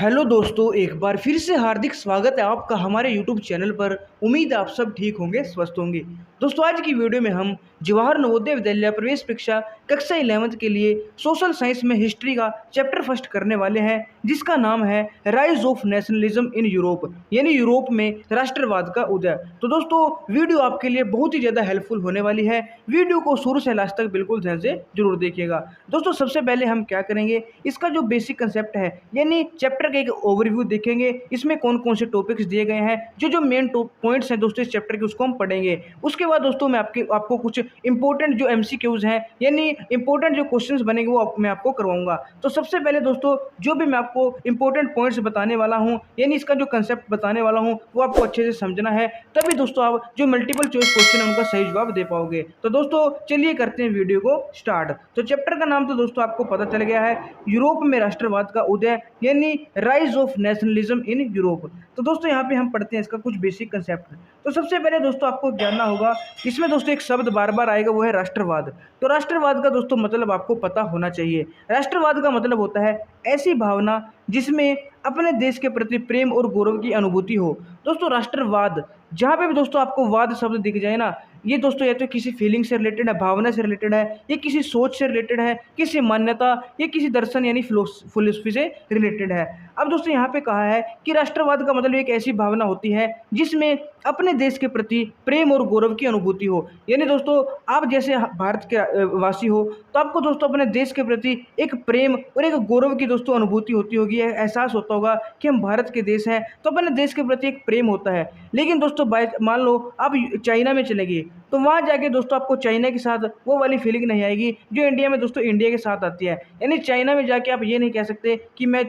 Hello दोस्तों, एक बार फिर से हार्दिक स्वागत है आपका हमारे यूट्यूब चैनल पर। उम्मीद है आप सब ठीक होंगे, स्वस्थ होंगे। दोस्तों, आज की वीडियो में हम जवाहर नवोदय विद्यालय प्रवेश परीक्षा कक्षा 11th के लिए सोशल साइंस में हिस्ट्री का चैप्टर फर्स्ट करने वाले हैं, जिसका नाम है rise of nationalism in Europe, यानी यूरोप में राष्ट्रवाद का उदय। तो दोस्तों, वीडियो आपके लिए बहुत ही ज़्यादा हेल्पफुल होने वाली है। वीडियो को शुरू से लास्ट तक बिल्कुल ध्यान से जरूर देखिएगा। दोस्तों, सबसे पहले हम क्या करेंगे, इसका जो बेसिक कंसेप्ट है यानी चैप्टर का एक ओवरव्यू देखेंगे। इसमें कौन कौन से टॉपिक्स दिए गए हैं, जो मेन पॉइंट्स हैं दोस्तों इस चैप्टर के, उसको हम पढ़ेंगे। उसके बाद दोस्तों मैं आपको कुछ इंपॉर्टेंट जो एमसीक्यूज हैं यानी इंपॉर्टेंट जो क्वेश्चंस बनेंगे वो मैं आपको करवाऊंगा। तो सबसे पहले दोस्तों, जो भी मैं आपको इंपॉर्टेंट पॉइंट्स बताने वाला हूं यानी इसका जो कंसेप्ट बताने वाला हूं वो आपको अच्छे से समझना है, तभी दोस्तों आप जो मल्टीपल चॉइस क्वेश्चन है उनका सही जवाब दे पाओगे। तो दोस्तों चलिए करते हैं वीडियो को स्टार्ट। तो चैप्टर का नाम तो दोस्तों आपको पता चल गया है, यूरोप में राष्ट्रवाद का उदय यानी rise of nationalism in Europe. तो दोस्तों यहाँ पे हम पढ़ते हैं इसका कुछ बेसिक कंसेप्ट। तो सबसे पहले दोस्तों आपको जानना होगा, इसमें दोस्तों एक शब्द बार बार आएगा, वो है राष्ट्रवाद। तो राष्ट्रवाद का दोस्तों मतलब आपको पता होना चाहिए। राष्ट्रवाद का मतलब होता है ऐसी भावना जिसमें अपने देश के प्रति प्रेम और गौरव की अनुभूति हो। दोस्तों राष्ट्रवाद, जहाँ पे भी दोस्तों आपको वाद शब्द दिख जाए ना, ये दोस्तों या तो किसी फीलिंग से रिलेटेड है, भावना से रिलेटेड है, ये किसी सोच से रिलेटेड है, किसी मान्यता या किसी दर्शन यानी फिलोसफी से रिलेटेड है। अब दोस्तों यहाँ पे कहा है कि राष्ट्रवाद का मतलब एक ऐसी भावना होती है जिसमें अपने देश के प्रति प्रेम और गौरव की अनुभूति हो। यानी दोस्तों आप जैसे भारत के वासी हो तो आपको दोस्तों अपने देश के प्रति एक प्रेम और एक गौरव की दोस्तों अनुभूति होती होगी, एहसास होता होगा कि हम भारत के देश हैं, तो अपने देश के प्रति एक प्रेम होता है। लेकिन दोस्तों मान लो आप चाइना में चले गए, तो वहाँ जाके दोस्तों आपको चाइना के साथ वो वाली फीलिंग नहीं आएगी जो इंडिया में दोस्तों इंडिया के साथ आती है। यानी चाइना में जाके आप ये नहीं कह सकते कि मैं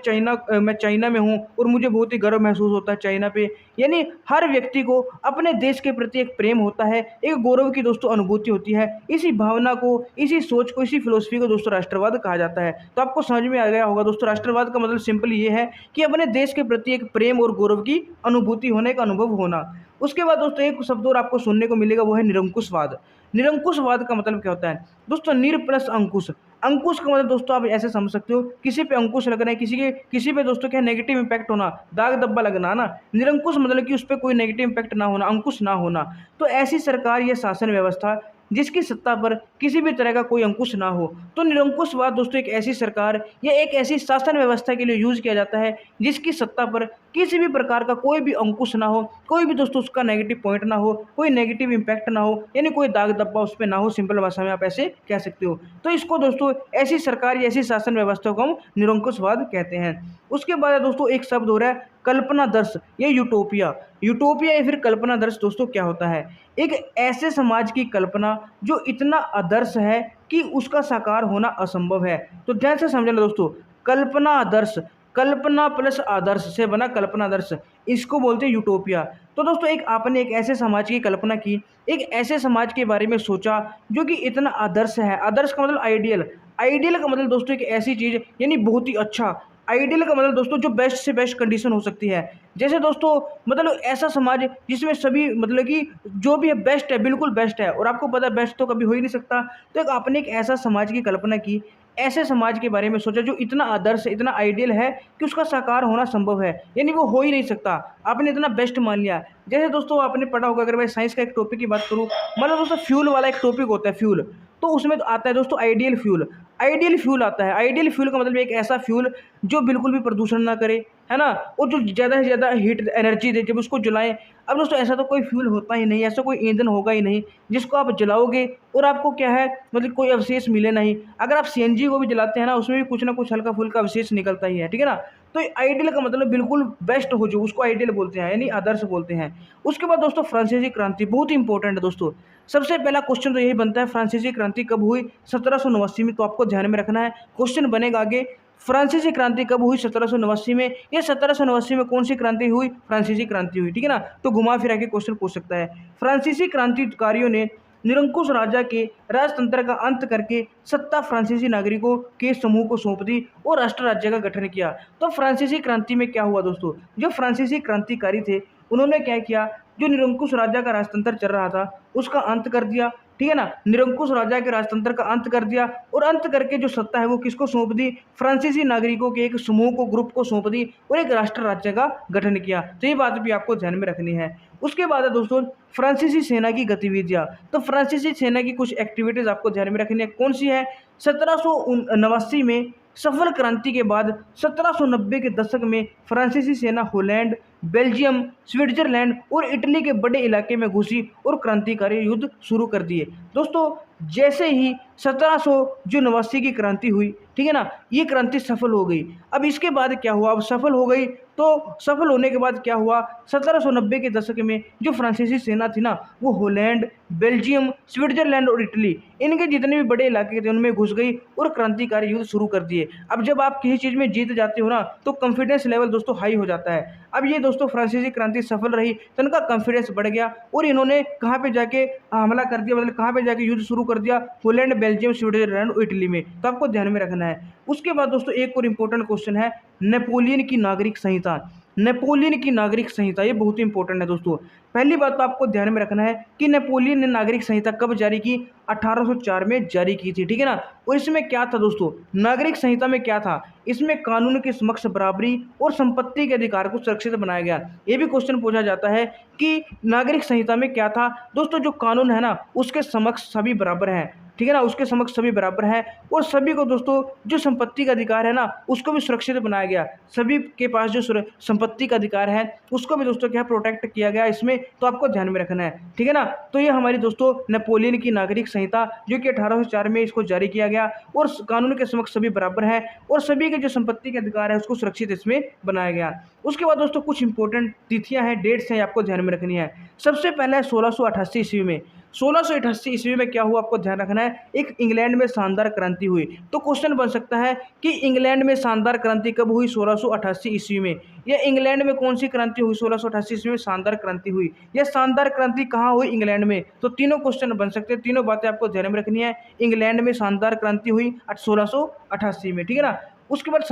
चाइना में हूँ और मुझे बहुत ही गर्व महसूस होता है चाइना पे। यानी हर व्यक्ति को अपने देश के प्रति एक प्रेम होता है, एक गौरव की दोस्तों अनुभूति होती है। इसी भावना को, इसी सोच को, इसी फिलोसफी को दोस्तों राष्ट्रवाद कहा जाता है। तो आपको समझ में आ गया होगा दोस्तों, राष्ट्रवाद का मतलब सिंपल ये है कि अपने देश के प्रति एक प्रेम और गौरव की अनुभूति होने का अनुभव होना। उसके बाद दोस्तों एक शब्द और आपको सुनने को मिलेगा, वो है निरंकुशवाद। निरंकुशवाद का मतलब क्या होता है दोस्तों, निर प्लस अंकुश। अंकुश का मतलब दोस्तों आप ऐसे समझ सकते हो, किसी पे अंकुश लगना है, किसी पे दोस्तों क्या नेगेटिव इंपैक्ट होना, दाग धब्बा लगना ना। निरंकुश मतलब कि उस पर कोई नेगेटिव इंपैक्ट ना होना, अंकुश ना होना। तो ऐसी सरकार या शासन व्यवस्था जिसकी सत्ता पर किसी भी तरह का कोई अंकुश ना हो। तो निरंकुशवाद दोस्तों एक ऐसी सरकार या एक ऐसी शासन व्यवस्था के लिए यूज किया जाता है जिसकी सत्ता पर किसी भी प्रकार का कोई भी अंकुश ना हो, कोई भी दोस्तों उसका नेगेटिव पॉइंट ना हो, कोई नेगेटिव इंपैक्ट ना हो, यानी कोई दाग धब्बा उस पर ना हो। सिंपल भाषा में आप ऐसे कह सकते हो। तो इसको दोस्तों ऐसी सरकार या ऐसी शासन व्यवस्था को हम निरंकुशवाद कहते हैं। उसके बाद दोस्तों एक शब्द हो रहा है कल्पना दर्श या यूटोपिया। यूटोपिया या फिर कल्पना दर्श दोस्तों क्या होता है, एक ऐसे समाज की कल्पना जो इतना आदर्श है कि उसका साकार होना असंभव है। तो ध्यान से समझना दोस्तों, कल्पना आदर्श, कल्पना प्लस आदर्श से बना कल्पना दर्श, इसको बोलते हैं यूटोपिया। तो दोस्तों एक आपने एक ऐसे समाज की कल्पना की, एक ऐसे समाज के बारे में सोचा जो कि इतना आदर्श है। आदर्श का मतलब आइडियल, आइडियल का मतलब दोस्तों एक ऐसी चीज़ यानी बहुत ही अच्छा। आइडियल का मतलब दोस्तों जो बेस्ट से बेस्ट कंडीशन हो सकती है। जैसे दोस्तों मतलब ऐसा समाज जिसमें सभी मतलब कि जो भी है बेस्ट है, बिल्कुल बेस्ट है, और आपको पता है बेस्ट तो कभी हो ही नहीं सकता। तो एक आपने एक ऐसा समाज की कल्पना की, ऐसे समाज के बारे में सोचा जो इतना आदर्श, इतना आइडियल है कि उसका साकार होना संभव है, यानी वो हो ही नहीं सकता। आपने इतना बेस्ट मान लिया। जैसे दोस्तों आपने पढ़ा होगा, अगर मैं साइंस का एक टॉपिक की बात करूँ, मतलब दोस्तों फ्यूल वाला एक टॉपिक होता है फ्यूल, तो उसमें तो आता है दोस्तों आइडियल फ्यूल। आइडियल फ्यूल आता है। आइडियल फ्यूल का मतलब एक ऐसा फ्यूल जो बिल्कुल भी प्रदूषण ना करे, है ना, और जो ज़्यादा से ज़्यादा हीट एनर्जी दे जब उसको जलाएं। अब दोस्तों ऐसा तो कोई फ्यूल होता ही नहीं, ऐसा कोई ईंधन होगा ही नहीं जिसको आप जलाओगे और आपको क्या है मतलब कोई अवशेष मिले नहीं। अगर आप सीएनजी को भी जलाते हैं ना, उसमें भी कुछ ना कुछ हल्का फुल्का अवशेष निकलता ही है, ठीक है ना। तो आइडियल का मतलब बिल्कुल बेस्ट हो जो, उसको आइडियल बोलते हैं, यानी आदर्श बोलते हैं। उसके बाद दोस्तों फ्रांसीसी क्रांति बहुत ही इंपॉर्टेंट है दोस्तों। सबसे पहला क्वेश्चन तो यही बनता है, फ्रांसीसी क्रांति कब हुई? 1789 में। तो आपको ध्यान में रखना है, क्वेश्चन बनेगा आगे फ्रांसीसी क्रांति कब हुई? 1789 में। या 1789 में कौन सी क्रांति हुई? फ्रांसीसी क्रांति हुई, ठीक है ना। तो घुमा फिरा के क्वेश्चन पूछ सकता है। फ्रांसीसी क्रांतिकारियों ने निरंकुश राजा के राजतंत्र का अंत करके सत्ता फ्रांसीसी नागरिकों के समूह को सौंप दी और राष्ट्र राज्य का गठन किया। तो फ्रांसीसी क्रांति में क्या हुआ दोस्तों, जो फ्रांसीसी क्रांतिकारी थे उन्होंने क्या किया, जो निरंकुश राजा का राजतंत्र चल रहा था उसका अंत कर दिया, ठीक है ना, निरंकुश राजा के राजतंत्र का अंत कर दिया और अंत करके जो सत्ता है वो किसको सौंप दी, फ्रांसीसी नागरिकों के एक समूह को, ग्रुप को सौंप दी और एक राष्ट्र राज्य का गठन किया। तो ये बात भी आपको ध्यान में रखनी है। उसके बाद है दोस्तों फ्रांसीसी सेना की गतिविधियां। तो फ्रांसीसी सेना की कुछ एक्टिविटीज आपको ध्यान में रखनी है, कौन सी है, 1789 में सफल क्रांति के बाद 1790 के दशक में फ्रांसीसी सेना हॉलैंड, बेल्जियम, स्विट्जरलैंड और इटली के बड़े इलाके में घुसी और क्रांतिकारी युद्ध शुरू कर दिए। दोस्तों जैसे ही 1789 की क्रांति हुई, ठीक है ना, ये क्रांति सफल हो गई। अब इसके बाद क्या हुआ, अब सफल हो गई तो सफल होने के बाद क्या हुआ, 1790 के दशक में जो फ्रांसीसी सेना थी ना वो हॉलैंड, बेल्जियम, स्विट्जरलैंड और इटली इनके जितने भी बड़े इलाके थे उनमें घुस गई और क्रांतिकारी युद्ध शुरू कर दिए। अब जब आप किसी चीज़ में जीत जाते हो ना तो कॉन्फिडेंस लेवल दोस्तों हाई हो जाता है। अब ये दोस्तों फ्रांसीसी क्रांति सफल रही तो इनका कॉन्फिडेंस बढ़ गया और इन्होंने कहाँ पे जाके हमला कर दिया, मतलब कहाँ पे जाके युद्ध शुरू कर दिया, हॉलैंड, बेल्जियम, स्विट्जरलैंड और इटली में। तो आपको ध्यान में रखना है। उसके बाद दोस्तों एक और इंपॉर्टेंट क्वेश्चन है, नेपोलियन की नागरिक संहिता। नेपोलियन की नागरिक संहिता ये बहुत ही इंपॉर्टेंट है दोस्तों। पहली बात तो आपको ध्यान में रखना है कि नेपोलियन ने नागरिक संहिता कब जारी की, 1804 में जारी की थी, ठीक है ना। और इसमें क्या था दोस्तों, नागरिक संहिता में क्या था, इसमें कानून के समक्ष बराबरी और संपत्ति के अधिकार को सुरक्षित बनाया गया। ये भी क्वेश्चन पूछा जाता है कि नागरिक संहिता में क्या था दोस्तों, जो कानून है ना उसके समक्ष सभी बराबर हैं, ठीक है ना, उसके समक्ष सभी बराबर है और सभी को दोस्तों जो संपत्ति का अधिकार है ना उसको भी सुरक्षित बनाया गया। सभी के पास जो संपत्ति का अधिकार है उसको भी दोस्तों क्या प्रोटेक्ट किया गया इसमें। तो आपको ध्यान में रखना है, ठीक है ना। तो ये हमारी दोस्तों नेपोलियन की नागरिक संहिता जो कि 1804 में इसको जारी किया गया और कानून के समक्ष सभी बराबर है और सभी के जो संपत्ति के अधिकार है उसको सुरक्षित इसमें बनाया गया। उसके बाद दोस्तों कुछ इंपॉर्टेंट तिथियां हैं, डेट्स हैं, आपको ध्यान में रखनी है। सबसे पहले 1688 ईस्वी में, 1688 ईस्वी में क्या हुआ आपको ध्यान रखना है, एक इंग्लैंड में शानदार क्रांति हुई। तो क्वेश्चन बन सकता है कि इंग्लैंड में शानदार क्रांति कब हुई, 1688 ईस्वी में। या इंग्लैंड में कौन सी क्रांति हुई, 1688 ईस्वी में शानदार क्रांति हुई। या शानदार क्रांति कहाँ हुई, इंग्लैंड में। तो तीनों क्वेश्चन बन सकते हैं, तीनों बातें आपको ध्यान में रखनी है। इंग्लैंड में शानदार क्रांति हुई 1688 में, ठीक है ना। उसके बाद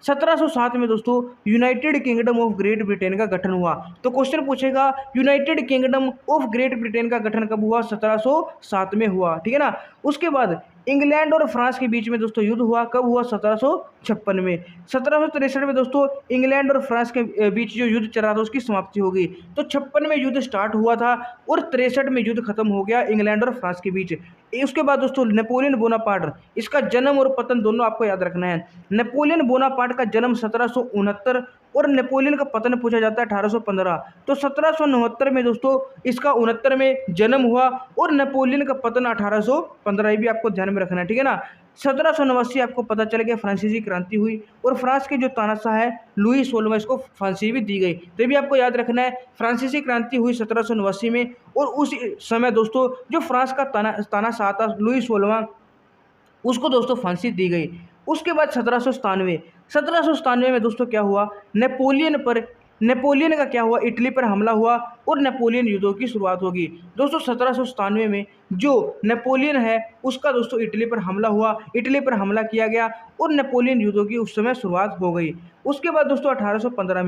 1707 में दोस्तों United kingdom of great Britain का गठन हुआ। तो क्वेश्चन पूछेगा United kingdom of great Britain का गठन कब हुआ, 1707 में हुआ, ठीक है ना। उसके बाद इंग्लैंड और फ्रांस के बीच में दोस्तों युद्ध हुआ, कब हुआ, 1756 में। 1763 में दोस्तों इंग्लैंड और फ्रांस के बीच जो युद्ध चल रहा था उसकी समाप्ति हो गई। तो 56 में युद्ध स्टार्ट हुआ था और 63 में युद्ध खत्म हो गया इंग्लैंड और फ्रांस के बीच। उसके बाद दोस्तों नेपोलियन बोनापार्ट, इसका जन्म और पतन दोनों आपको याद रखना है। नेपोलियन बोनापार्ट का जन्म 1769 और नेपोलियन का पतन पूछा जाता है 1815। तो 1769 में दोस्तों इसका 69 में जन्म हुआ और नेपोलियन का पतन 1815, ये भी आपको ध्यान में रखना है, ठीक है ना। 1789 आपको पता चल गया फ्रांसीसी क्रांति हुई और फ्रांस के जो तानाशाह है लुई 16वां, इसको फांसी भी दी गई। तो ये भी आपको याद रखना है, फ्रांसीसी क्रांति हुई 1789 में और उस समय दोस्तों जो फ्रांस का तानाशाह था लुई 16वां, उसको दोस्तों फांसी दी गई। उसके बाद 1797 में दोस्तों क्या हुआ, नेपोलियन का क्या हुआ, इटली पर हमला हुआ और नेपोलियन युद्धों की शुरुआत होगी। दोस्तों 1797 में जो नेपोलियन है उसका दोस्तों इटली पर हमला हुआ, इटली पर हमला किया गया और नेपोलियन युद्धों की उस समय शुरुआत हो गई। उसके बाद दोस्तों 1815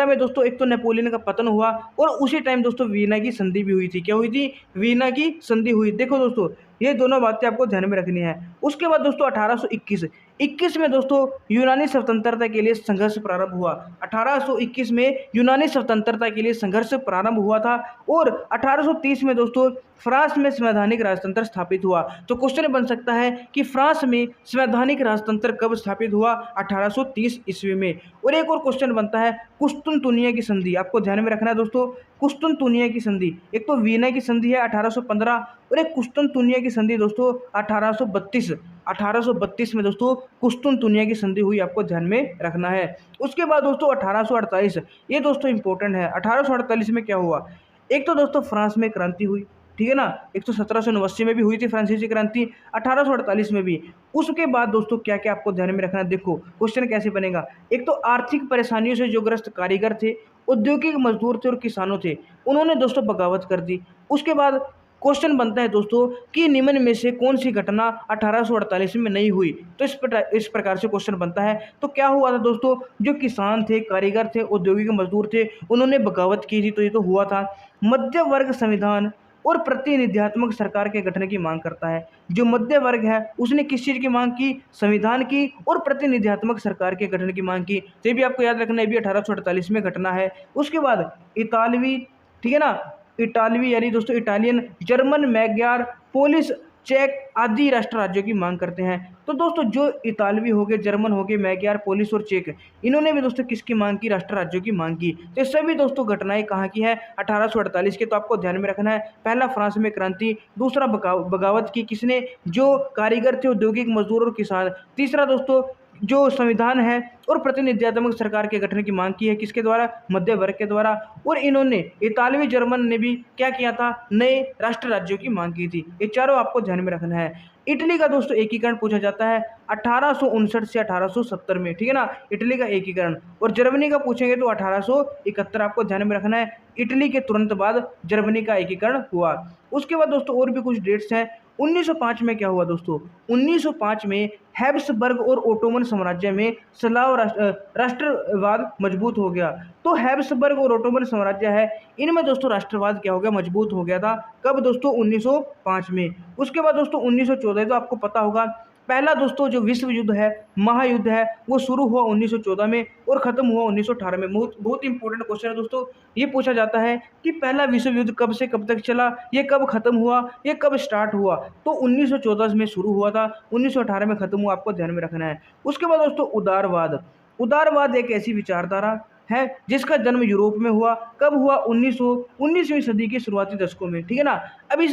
में दोस्तों एक तो नेपोलियन का पतन हुआ और उसी टाइम दोस्तों वीना की संधि भी हुई थी। क्या हुई थी, वीना की संधि हुई। देखो दोस्तों ये दोनों बातें आपको ध्यान में रखनी है। उसके बाद दोस्तों 1821 में दोस्तों यूनानी स्वतंत्रता के लिए संघर्ष प्रारंभ हुआ। 1821 में यूनानी स्वतंत्रता के लिए संघर्ष प्रारंभ हुआ था और 1830 में दोस्तों फ्रांस में संवैधानिक राजतंत्र स्थापित हुआ। तो क्वेश्चन बन सकता है कि फ्रांस में संवैधानिक राजतंत्र कब स्थापित हुआ, 1830 ईस्वी में। और एक और क्वेश्चन बनता है कुस्तुनतुनिया की संधि, आपको ध्यान में रखना है दोस्तों। कुस्तुनतुनिया की संधि, एक तो वीना की संधि है 1815 और एक कुस्तुनतुनिया की संधि दोस्तों 1832 में दोस्तों कुस्तुनतुनिया की संधि हुई, आपको ध्यान में रखना है। उसके बाद दोस्तों 1848, ये दोस्तों इंपॉर्टेंट है। 1848 में क्या हुआ, एक तो दोस्तों फ्रांस में क्रांति हुई, ठीक है ना। एक तो 1789 में भी हुई थी फ्रांसीसी क्रांति, 1848 में भी। उसके बाद दोस्तों क्या क्या आपको ध्यान में रखना है, देखो क्वेश्चन कैसे बनेगा। एक तो आर्थिक परेशानियों से जो ग्रस्त कारीगर थे, औद्योगिक मजदूर थे और किसानों थे, उन्होंने दोस्तों बगावत कर दी। उसके बाद क्वेश्चन बनता है दोस्तों कि निम्न में से कौन सी घटना 1848 में नहीं हुई। तो इस प्रकार से क्वेश्चन बनता है। तो क्या हुआ था दोस्तों, जो किसान थे, कारीगर थे, औद्योगिक मजदूर थे, उन्होंने बगावत की थी। तो ये तो हुआ था। मध्य वर्ग संविधान और प्रतिनिधित्मक सरकार के गठन की मांग करता है। जो मध्य वर्ग है उसने किस चीज़ की मांग की, संविधान की और प्रतिनिधित्मक सरकार के गठन की मांग की। तो ये भी आपको याद रखना है, भी 1848 में घटना है। उसके बाद इतालवी, ठीक है ना, इटालवी यानी दोस्तों इटालियन, जर्मन, मैग्यार, पोलिश, चेक आदि राष्ट्र राज्यों की मांग करते हैं। तो दोस्तों जो इतालवी हो गए, जर्मन हो गए, मैग्यार, पोलिश और चेक, इन्होंने भी दोस्तों किसकी मांग की, राष्ट्र राज्यों की मांग की। तो सभी दोस्तों घटनाएं कहाँ की है, 1848 के। तो आपको ध्यान में रखना है, पहला फ्रांस में क्रांति, दूसरा बगावत की किसने, जो कारीगर थे, औद्योगिक मजदूर और किसान, तीसरा दोस्तों जो संविधान है और प्रतिनिधित्मक सरकार के गठन की मांग की है, किसके द्वारा, मध्य वर्ग के द्वारा। और इन्होंने इतालवी, जर्मन ने भी क्या किया था, नए राष्ट्र राज्यों की मांग की थी। ये चारों आपको ध्यान में रखना है। इटली का दोस्तों एकीकरण पूछा जाता है 1859 से 1870 में, ठीक है ना, इटली का एकीकरण। और जर्मनी का पूछेंगे तो 1871, आपको ध्यान में रखना है। इटली के तुरंत बाद जर्मनी का एकीकरण हुआ। उसके बाद दोस्तों और भी कुछ डेट्स हैं। 1905 में क्या हुआ दोस्तों, 1905 में हैब्सबर्ग और ओटोमन साम्राज्य में स्लाव राष्ट्रवाद मजबूत हो गया। तो हैब्सबर्ग और ओटोमन साम्राज्य है, इनमें दोस्तों राष्ट्रवाद क्या हो गया, मजबूत हो गया था। कब दोस्तों, 1905 में। उसके बाद दोस्तों 1914, तो आपको पता होगा पहला दोस्तों जो विश्व युद्ध है, महायुद्ध है, वो शुरू हुआ 1914 में और खत्म हुआ 1918 में। बहुत इंपॉर्टेंट क्वेश्चन है दोस्तों। ये पूछा जाता है कि पहला विश्व युद्ध कब से कब तक चला, ये कब खत्म हुआ, ये कब स्टार्ट हुआ। तो 1914 में शुरू हुआ था, 1918 में खत्म हुआ, आपको ध्यान में रखना है। उसके बाद दोस्तों उदारवाद। उदारवाद एक ऐसी विचारधारा है जिसका जन्म यूरोप में हुआ। कब हुआ, 19वीं सदी के शुरुआती दशकों में, ठीक है ना। अब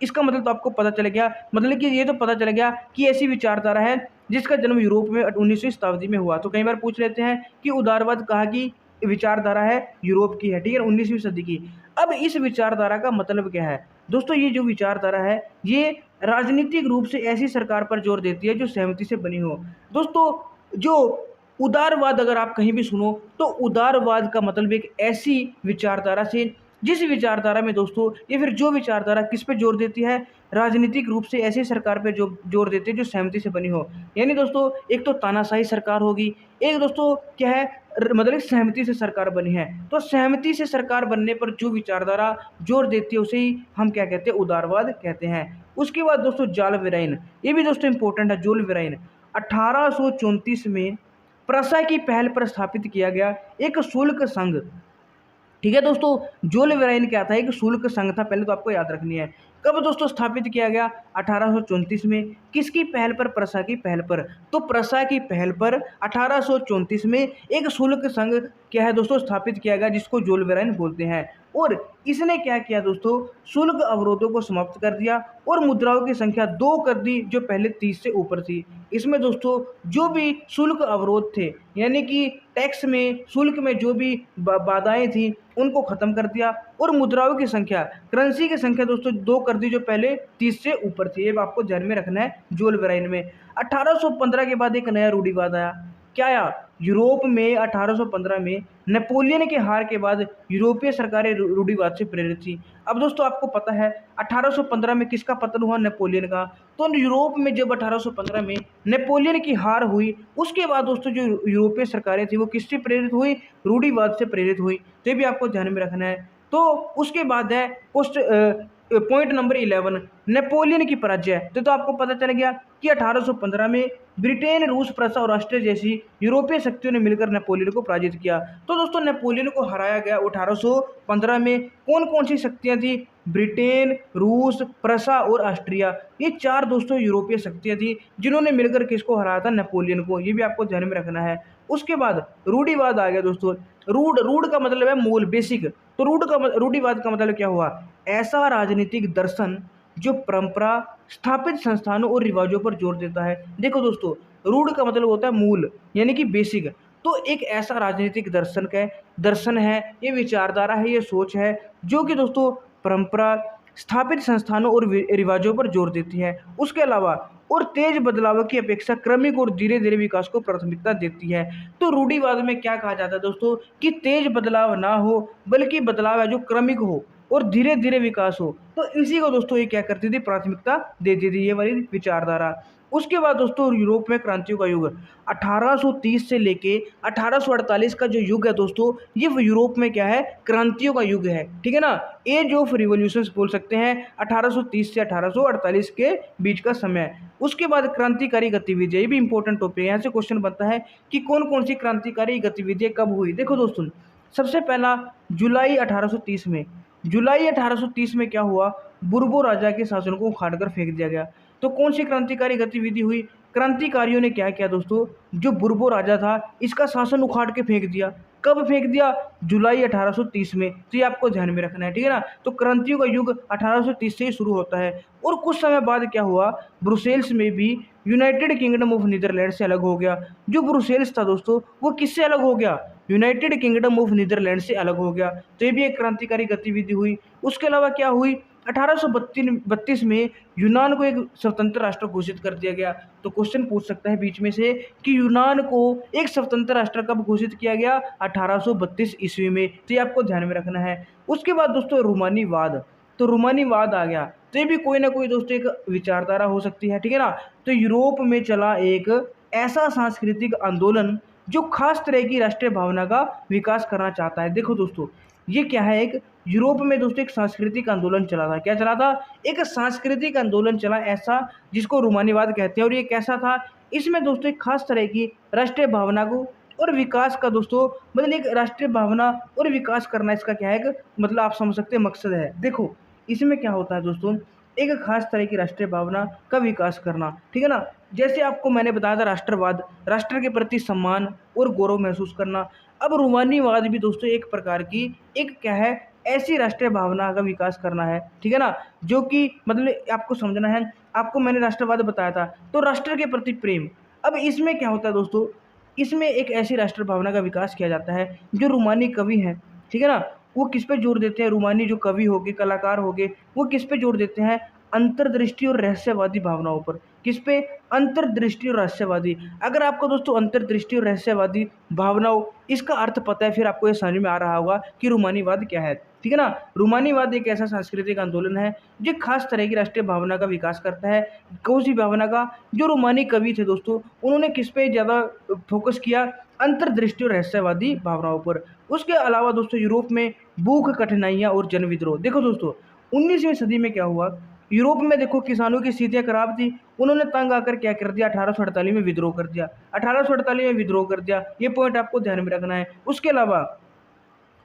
इसका मतलब तो आपको पता चल गया, मतलब कि ये तो पता चल गया कि ऐसी विचारधारा है जिसका जन्म यूरोप में 19वीं शताब्दी में हुआ। तो कई बार पूछ लेते हैं कि उदारवाद कहाँ की विचारधारा है, यूरोप की है, ठीक है, 19वीं सदी की। अब इस विचारधारा का मतलब क्या है दोस्तों, ये जो विचारधारा है ये राजनीतिक रूप से ऐसी सरकार पर जोर देती है जो सहमति से बनी हो। दोस्तों जो उदारवाद अगर आप कहीं भी सुनो तो उदारवाद का मतलब एक ऐसी विचारधारा से, जिस विचारधारा में दोस्तों ये फिर जो विचारधारा किस पे जोर देती है, राजनीतिक रूप से ऐसी सरकार पे जो जोर देती है जो सहमति से बनी हो। यानी दोस्तों एक तो तानाशाही सरकार होगी, एक दोस्तों क्या है, मतलब सहमति से सरकार बनी है। तो सहमति से सरकार बनने पर जो विचारधारा जोर देती है उसे ही हम क्या कहते हैं, उदारवाद कहते हैं। उसके बाद दोस्तों जाल विराइन, ये भी दोस्तों इंपॉर्टेंट है। जोल विराइन 1834 में प्रसा की पहल पर स्थापित किया गया एक शुल्क संघ, ठीक है दोस्तों। जोल वेराइन क्या था, एक शुल्क संघ था, पहले तो आपको याद रखनी है। कब दोस्तों स्थापित किया गया, 1834 में। किसकी पहल पर, प्रसा की पहल पर। तो प्रसा की पहल पर 1834 में एक शुल्क संघ क्या है दोस्तों, स्थापित किया गया, जिसको जोल वेराइन बोलते हैं। और इसने क्या किया दोस्तों, शुल्क अवरोधों को समाप्त कर दिया और मुद्राओं की संख्या 2 कर दी, जो पहले 30 से ऊपर थी। इसमें दोस्तों जो भी शुल्क अवरोध थे, यानी कि टैक्स में, शुल्क में जो भी बाधाएं थी, उनको खत्म कर दिया। और मुद्राओं की संख्या, करेंसी की संख्या दोस्तों 2 कर दी, जो पहले 30 से ऊपर थी। ये आपको ध्यान में रखना है जोल वेराइन में। 1815 के बाद एक नया रूढ़िवाद आया। क्या आया, यूरोप में 1815 में नेपोलियन के हार के बाद यूरोपीय सरकारें रूढ़िवाद से प्रेरित थी। अब दोस्तों आपको पता है 1815 में किसका पतन हुआ, नेपोलियन का। तो यूरोप में जब 1815 में नेपोलियन की हार हुई, उसके बाद दोस्तों जो यूरोपीय सरकारें थी वो किससे प्रेरित हुई, रूढ़िवाद से प्रेरित हुई। तो ये भी आपको ध्यान में रखना है। तो उसके बाद है पॉइंट नंबर 11, नेपोलियन की पराजय। तो आपको पता चल गया कि 1815 में ब्रिटेन, रूस, प्रसा और ऑस्ट्रिया जैसी यूरोपीय शक्तियों ने मिलकर नेपोलियन को पराजित किया। तो दोस्तों नेपोलियन को हराया गया 1815 में। कौन कौन सी शक्तियां थी, ब्रिटेन, रूस, प्रसा और ऑस्ट्रिया, ये 4 दोस्तों यूरोपीय शक्तियां थी जिन्होंने मिलकर किसको हराया था, नेपोलियन को। ये भी आपको ध्यान में रखना है। उसके बाद रूढ़िवाद आ गया दोस्तों। रूढ़ का मतलब है मूल, बेसिक। तो रूढ़िवाद का मतलब क्या हुआ, ऐसा राजनीतिक दर्शन जो परंपरा, स्थापित संस्थानों और रिवाजों पर जोर देता है। देखो दोस्तों रूढ़ का मतलब होता है मूल, यानी कि बेसिक। तो एक ऐसा राजनीतिक दर्शन है, ये विचारधारा है, ये सोच है जो कि दोस्तों परंपरा, स्थापित संस्थानों और रिवाजों पर जोर देती है। उसके अलावा और तेज बदलावों की अपेक्षा क्रमिक और धीरे धीरे विकास को प्राथमिकता देती है। तो रूढ़िवाद में क्या कहा जाता है दोस्तों, कि तेज बदलाव ना हो, बल्कि बदलाव है जो क्रमिक हो, और धीरे धीरे विकास हो। तो इसी को दोस्तों ये क्या करती थी, प्राथमिकता देती थी, ये वाली विचारधारा। उसके बाद दोस्तों यूरोप में क्रांतियों का युग 1830 से लेके 1848 का जो युग है दोस्तों, ये यूरोप में क्या है, क्रांतियों का युग है। ठीक है ना, एज ऑफ रिवॉल्यूशंस बोल सकते हैं 1830 से 1848 के बीच का समय। उसके बाद क्रांतिकारी गतिविधियां, ये भी इंपॉर्टेंट टॉपिक है, यहाँ से क्वेश्चन बनता है कि कौन कौन सी क्रांतिकारी गतिविधियां कब हुई। देखो दोस्तों, सबसे पहला जुलाई 1830 में, जुलाई 1830 में क्या हुआ, बुर्बो राजा के शासन को उखाड़कर फेंक दिया गया। तो कौन सी क्रांतिकारी गतिविधि हुई, क्रांतिकारियों ने क्या किया दोस्तों, जो बुर्बो राजा था इसका शासन उखाड़ के फेंक दिया। कब फेंक दिया, जुलाई 1830 में। तो ये आपको ध्यान में रखना है, ठीक है ना। तो क्रांतियों का युग 1830 से ही शुरू होता है। और कुछ समय बाद क्या हुआ, ब्रुसेल्स में भी यूनाइटेड किंगडम ऑफ नीदरलैंड से अलग हो गया। जो ब्रुसेल्स था दोस्तों, वो किससे अलग हो गया, यूनाइटेड किंगडम ऑफ नीदरलैंड से अलग हो गया। तो ये भी एक क्रांतिकारी गतिविधि हुई। उसके अलावा क्या हुई, 1832 में यूनान को एक स्वतंत्र राष्ट्र घोषित कर दिया गया। तो क्वेश्चन पूछ सकता है बीच में से कि यूनान को एक स्वतंत्र राष्ट्र कब घोषित किया गया, 1832 ईस्वी में। तो ये आपको ध्यान में रखना है। उसके बाद दोस्तों रोमानीवाद, तो रोमानीवाद आ गया। तो ये भी कोई ना कोई दोस्तों एक विचारधारा हो सकती है, ठीक है ना। तो यूरोप में चला एक ऐसा सांस्कृतिक आंदोलन जो खास तरह की राष्ट्रीय भावना का विकास करना चाहता है। देखो दोस्तों, ये क्या है, एक यूरोप में दोस्तों एक सांस्कृतिक आंदोलन चला था। क्या चला था, एक सांस्कृतिक आंदोलन चला ऐसा, जिसको रोमानीवाद कहते हैं। और ये कैसा था, इसमें दोस्तों एक खास तरह की राष्ट्रीय भावना को और विकास का दोस्तों, मतलब एक राष्ट्रीय भावना और विकास करना, इसका क्या है, एक मतलब आप समझ सकते हैं मकसद है। देखो इसमें क्या होता है दोस्तों, एक खास तरह की राष्ट्रीय भावना का विकास करना, ठीक है ना। जैसे आपको मैंने बताया था राष्ट्रवाद, राष्ट्र के प्रति सम्मान और गौरव महसूस करना। अब रूमानीवाद भी दोस्तों एक प्रकार की, एक क्या है, ऐसी राष्ट्रीय भावना का विकास करना है, ठीक है ना, जो कि मतलब आपको समझना है। आपको मैंने राष्ट्रवाद बताया था, तो राष्ट्र के प्रति प्रेम। अब इसमें क्या होता है दोस्तों, इसमें एक ऐसी राष्ट्र भावना का विकास किया जाता है जो रूमानी कवि हैं, ठीक है ना, वो किस पे जोर देते हैं, रूमानी जो कवि हो गए, कलाकार हो गए, वो किस पे जोर देते हैं, अंतर्दृष्टि और रहस्यवादी भावनाओं पर। किस पे, अंतर्दृष्टि और रहस्यवादी। अगर आपको दोस्तों अंतर्दृष्टि और रहस्यवादी भावनाओं, इसका अर्थ पता है, फिर आपको ये समझ में आ रहा होगा कि रूमानीवाद क्या है, ठीक है ना। रूमानीवाद एक ऐसा सांस्कृतिक आंदोलन है जो खास तरह की राष्ट्रीय भावना का विकास करता है। कौन सी भावना का, जो रूमानी कवि थे दोस्तों, उन्होंने किस पे ज़्यादा फोकस किया, अंतर्दृष्टि और रहस्यवादी भावनाओं पर। उसके अलावा दोस्तों यूरोप में भूख, कठिनाइयाँ और जन विद्रोह। देखो दोस्तों 19वीं सदी में क्या हुआ, यूरोप में देखो किसानों की स्थितियां खराब थी, उन्होंने तंग आकर क्या कर दिया, 1848 में विद्रोह कर दिया। 1848 में विद्रोह कर दिया, ये पॉइंट आपको ध्यान में रखना है। उसके अलावा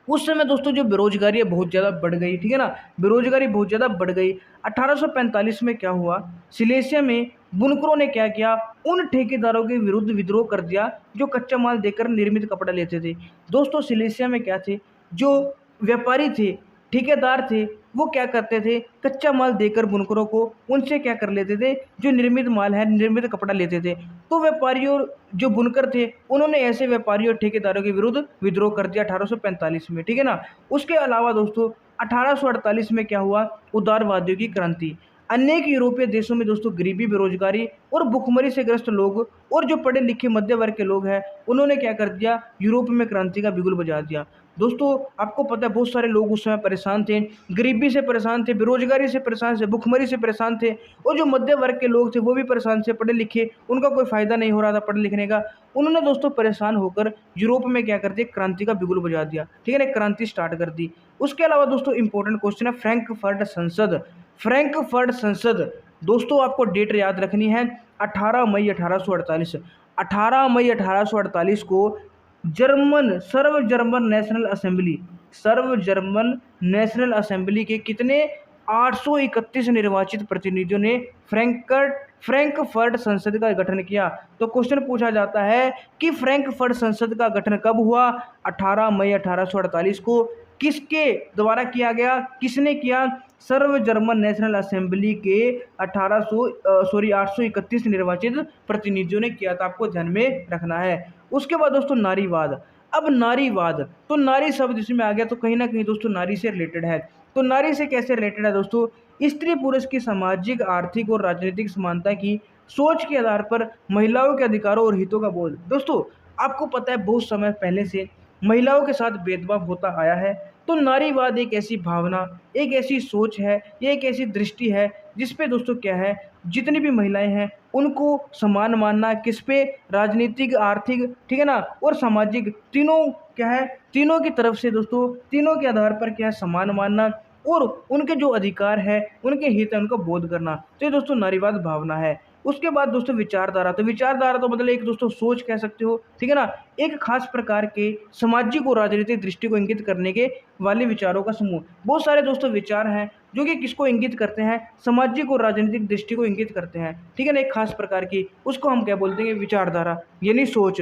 उस समय दोस्तों जो बेरोजगारी है बहुत ज़्यादा बढ़ गई, ठीक है ना, बेरोजगारी बहुत ज़्यादा बढ़ गई। 1845 में क्या हुआ, सिलेसिया में बुनकरों ने क्या किया, उन ठेकेदारों के विरुद्ध विद्रोह कर दिया जो कच्चा माल देकर निर्मित कपड़ा लेते थे। दोस्तों सिलेसिया में क्या थे, जो व्यापारी थे, ठेकेदार थे, वो क्या करते थे, कच्चा माल देकर बुनकरों को उनसे क्या कर लेते थे, जो निर्मित माल है, निर्मित कपड़ा लेते थे। तो व्यापारियों, जो बुनकर थे, उन्होंने ऐसे व्यापारियों और ठेकेदारों के विरुद्ध विद्रोह कर दिया 1845 में, ठीक है ना। उसके अलावा दोस्तों 1848 में क्या हुआ, उदारवादियों की क्रांति। अनेक यूरोपीय देशों में दोस्तों गरीबी, बेरोजगारी और भुखमरी से ग्रस्त लोग और जो पढ़े लिखे मध्य वर्ग के लोग हैं, उन्होंने क्या कर दिया, यूरोप में क्रांति का बिगुल बजा दिया। दोस्तों आपको पता है बहुत सारे लोग उस समय परेशान थे, गरीबी से परेशान थे, बेरोजगारी से परेशान थे, भुखमरी से परेशान थे। और जो मध्य वर्ग के लोग थे वो भी परेशान थे, पढ़े लिखे, उनका कोई फायदा नहीं हो रहा था पढ़ने लिखने का। उन्होंने दोस्तों परेशान होकर यूरोप में क्या कर दिया, क्रांति का बिगुल बजा दिया, ठीक है ना, क्रांति स्टार्ट कर दी। उसके अलावा दोस्तों इंपॉर्टेंट क्वेश्चन है फ्रैंकफर्ट संसद। फ्रैंकफर्ट संसद दोस्तों आपको डेट याद रखनी है, 18 मई 1848। 18 मई 1848 को सर्व जर्मन नेशनल असेंबली, सर्व जर्मन नेशनल असेंबली के कितने, 831 निर्वाचित प्रतिनिधियों ने फ्रैंकफर्ट संसद का गठन किया। तो क्वेश्चन पूछा जाता है कि फ्रैंकफर्ट संसद का गठन कब हुआ, 18 मई 1848 को। किसके द्वारा किया गया, किसने किया, सर्व जर्मन नेशनल असेंबली के 831 निर्वाचित प्रतिनिधियों ने किया था, आपको ध्यान में रखना है। उसके बाद दोस्तों नारीवाद। अब नारीवाद, तो नारी शब्द इसमें आ गया, तो कहीं ना कहीं दोस्तों नारी से रिलेटेड है। तो नारी से कैसे रिलेटेड है दोस्तों, स्त्री पुरुष की सामाजिक, आर्थिक और राजनीतिक समानता की सोच के आधार पर महिलाओं के अधिकारों और हितों का बोध। दोस्तों आपको पता है बहुत समय पहले से महिलाओं के साथ भेदभाव होता आया है, तो नारीवाद एक ऐसी भावना, एक ऐसी सोच है, ये एक ऐसी दृष्टि है जिस पे दोस्तों क्या है, जितनी भी महिलाएं हैं उनको समान मानना, किस पे, राजनीतिक, आर्थिक, ठीक है ना, और सामाजिक, तीनों क्या है, तीनों की तरफ से दोस्तों, तीनों के आधार पर क्या है, समान मानना और उनके जो अधिकार है, उनके हित है, उनको बोध करना। तो ये दोस्तों नारीवाद भावना है। उसके बाद दोस्तों विचारधारा, तो विचारधारा तो मतलब एक दोस्तों सोच कह सकते हो, ठीक है ना, एक खास प्रकार के सामाजिक और राजनीतिक दृष्टि को इंगित करने के वाले विचारों का समूह। बहुत सारे दोस्तों विचार हैं जो कि किसको इंगित करते हैं, सामाजिक और राजनीतिक दृष्टि को इंगित करते हैं, ठीक है ना, एक खास प्रकार की, उसको हम क्या बोलते हैं, विचारधारा यानी सोच।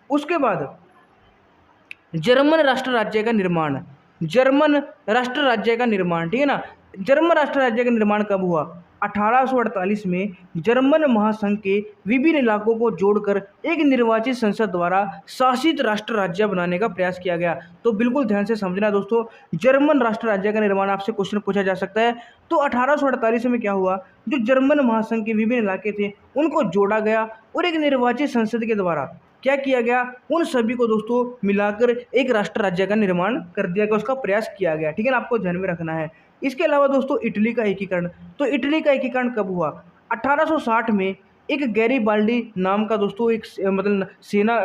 उसके बाद जर्मन राष्ट्र राज्य का निर्माण, जर्मन राष्ट्र राज्य का निर्माण, ठीक है ना, जर्मन राष्ट्र राज्य का निर्माण कब हुआ, 1848 में जर्मन महासंघ के विभिन्न इलाकों को जोड़कर एक निर्वाचित संसद द्वारा शासित राष्ट्र राज्य बनाने का प्रयास किया गया। तो बिल्कुल ध्यान से समझना दोस्तों, जर्मन राष्ट्र राज्य का निर्माण आपसे क्वेश्चन पूछा जा सकता है। तो 1848 में क्या हुआ, जो जर्मन महासंघ के विभिन्न इलाके थे उनको जोड़ा गया और एक निर्वाचित संसद के द्वारा क्या किया गया, उन सभी को दोस्तों मिलाकर एक राष्ट्र राज्य का निर्माण कर दिया गया, उसका प्रयास किया गया, ठीक है ना, आपको ध्यान में रखना है। इसके अलावा दोस्तों इटली का एकीकरण, तो इटली का एकीकरण कब हुआ, 1860 में एक गैरीबाल्डी नाम का दोस्तों एक मतलब सेना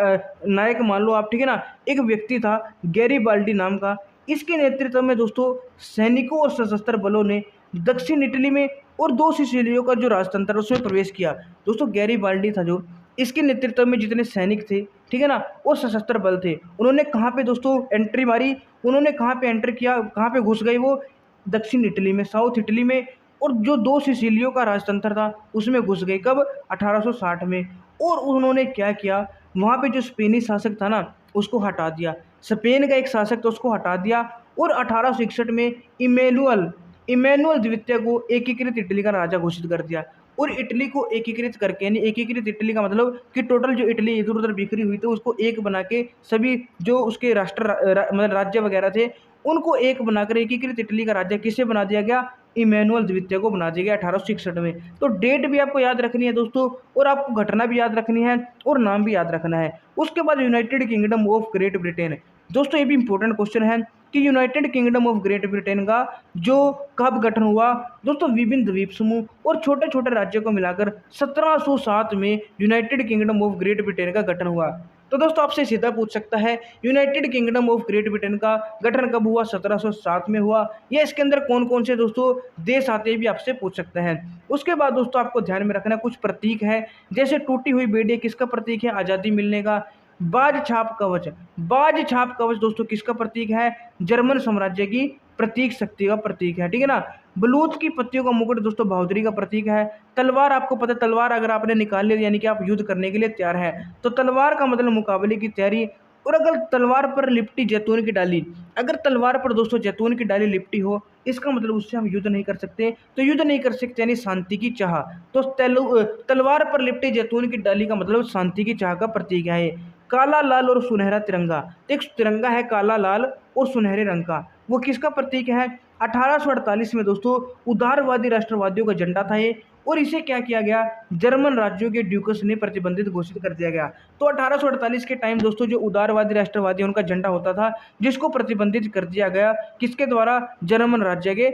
नायक मान लो आप, ठीक है ना, एक व्यक्ति था गैरीबाल्डी नाम का, इसके नेतृत्व में दोस्तों सैनिकों और सशस्त्र बलों ने दक्षिण इटली में और दो सिसिलियों का जो राजतंत्र उसमें प्रवेश किया। दोस्तों गैरीबाल्डी था जो, इसके नेतृत्व में जितने सैनिक थे, ठीक है ना, और सशस्त्र बल थे, उन्होंने कहाँ पे दोस्तों एंट्री मारी, उन्होंने कहाँ पे एंटर किया, कहाँ पे घुस गए, वो दक्षिण इटली में, साउथ इटली में, और जो दो सिसिलियों का राजतंत्र था उसमें घुस गए, कब, 1860 में। और उन्होंने क्या किया, वहाँ पे जो स्पेनी शासक था ना उसको हटा दिया, स्पेन का एक शासक था उसको हटा दिया, और 1861 में इमैनुअल इमैनुअल द्वितीय को एकीकृत इटली का राजा घोषित कर दिया। और इटली को एकीकृत करके, यानी एकीकृत इटली का मतलब कि टोटल जो इटली इधर उधर बिखरी हुई थी उसको एक बना के, सभी जो उसके मतलब राज्य वगैरह थे उनको एक बनाकर एकीकृत इटली का राज्य किसे बना दिया गया, इमैनुअल द्वितीय को बना दिया गया 1861 में। तो डेट भी आपको याद रखनी है दोस्तों, और आपको घटना भी याद रखनी है और नाम भी याद रखना है। उसके बाद United kingdom of great Britain, दोस्तों ये भी इंपॉर्टेंट क्वेश्चन है कि United kingdom of great Britain का जो कब गठन हुआ, दोस्तों विभिन्न द्वीप समूह और छोटे छोटे राज्यों को मिलाकर 1707 में United kingdom of great Britain का गठन हुआ। तो दोस्तों आपसे सीधा पूछ सकता है United kingdom of great Britain का गठन कब हुआ, 1707 में हुआ, या इसके अंदर कौन कौन से दोस्तों देश आते हैं भी आपसे पूछ सकते हैं। उसके बाद दोस्तों आपको ध्यान में रखना कुछ प्रतीक है, जैसे टूटी हुई बेड़ी किसका प्रतीक है, आज़ादी मिलने का। बाज छाप कवच, बाज छाप कवच दोस्तों किसका प्रतीक है, जर्मन साम्राज्य की प्रतीक शक्ति का प्रतीक है, ठीक है ना। बलूत की पत्तियों का मुकुट दोस्तों बहादुरी का प्रतीक है। तलवार, आपको पता है तलवार अगर आपने निकाल ली यानी कि आप युद्ध करने के लिए तैयार है, तो तलवार का मतलब मुकाबले की तैयारी। और अगर तलवार पर लिपटी जैतून की डाली, अगर तलवार पर दोस्तों जैतून की डाली लिपटी हो, इसका मतलब उससे हम युद्ध नहीं कर सकते, तो युद्ध नहीं कर सकते यानी शांति की चाह। तो तलवार पर लिपटी जैतून की डाली का मतलब शांति की चाह का प्रतीक है। काला लाल और सुनहरा तिरंगा, एक तिरंगा है काला लाल और सुनहरे रंग का, वो किसका प्रतीक है, 1848 में दोस्तों उदारवादी राष्ट्रवादियों का झंडा था ये, और इसे क्या किया गया, जर्मन राज्यों के ड्यूकस ने प्रतिबंधित घोषित कर दिया गया। तो 1848 के टाइम दोस्तों जो उदारवादी राष्ट्रवादी उनका झंडा होता था जिसको प्रतिबंधित कर दिया गया, किसके द्वारा, जर्मन राज्य के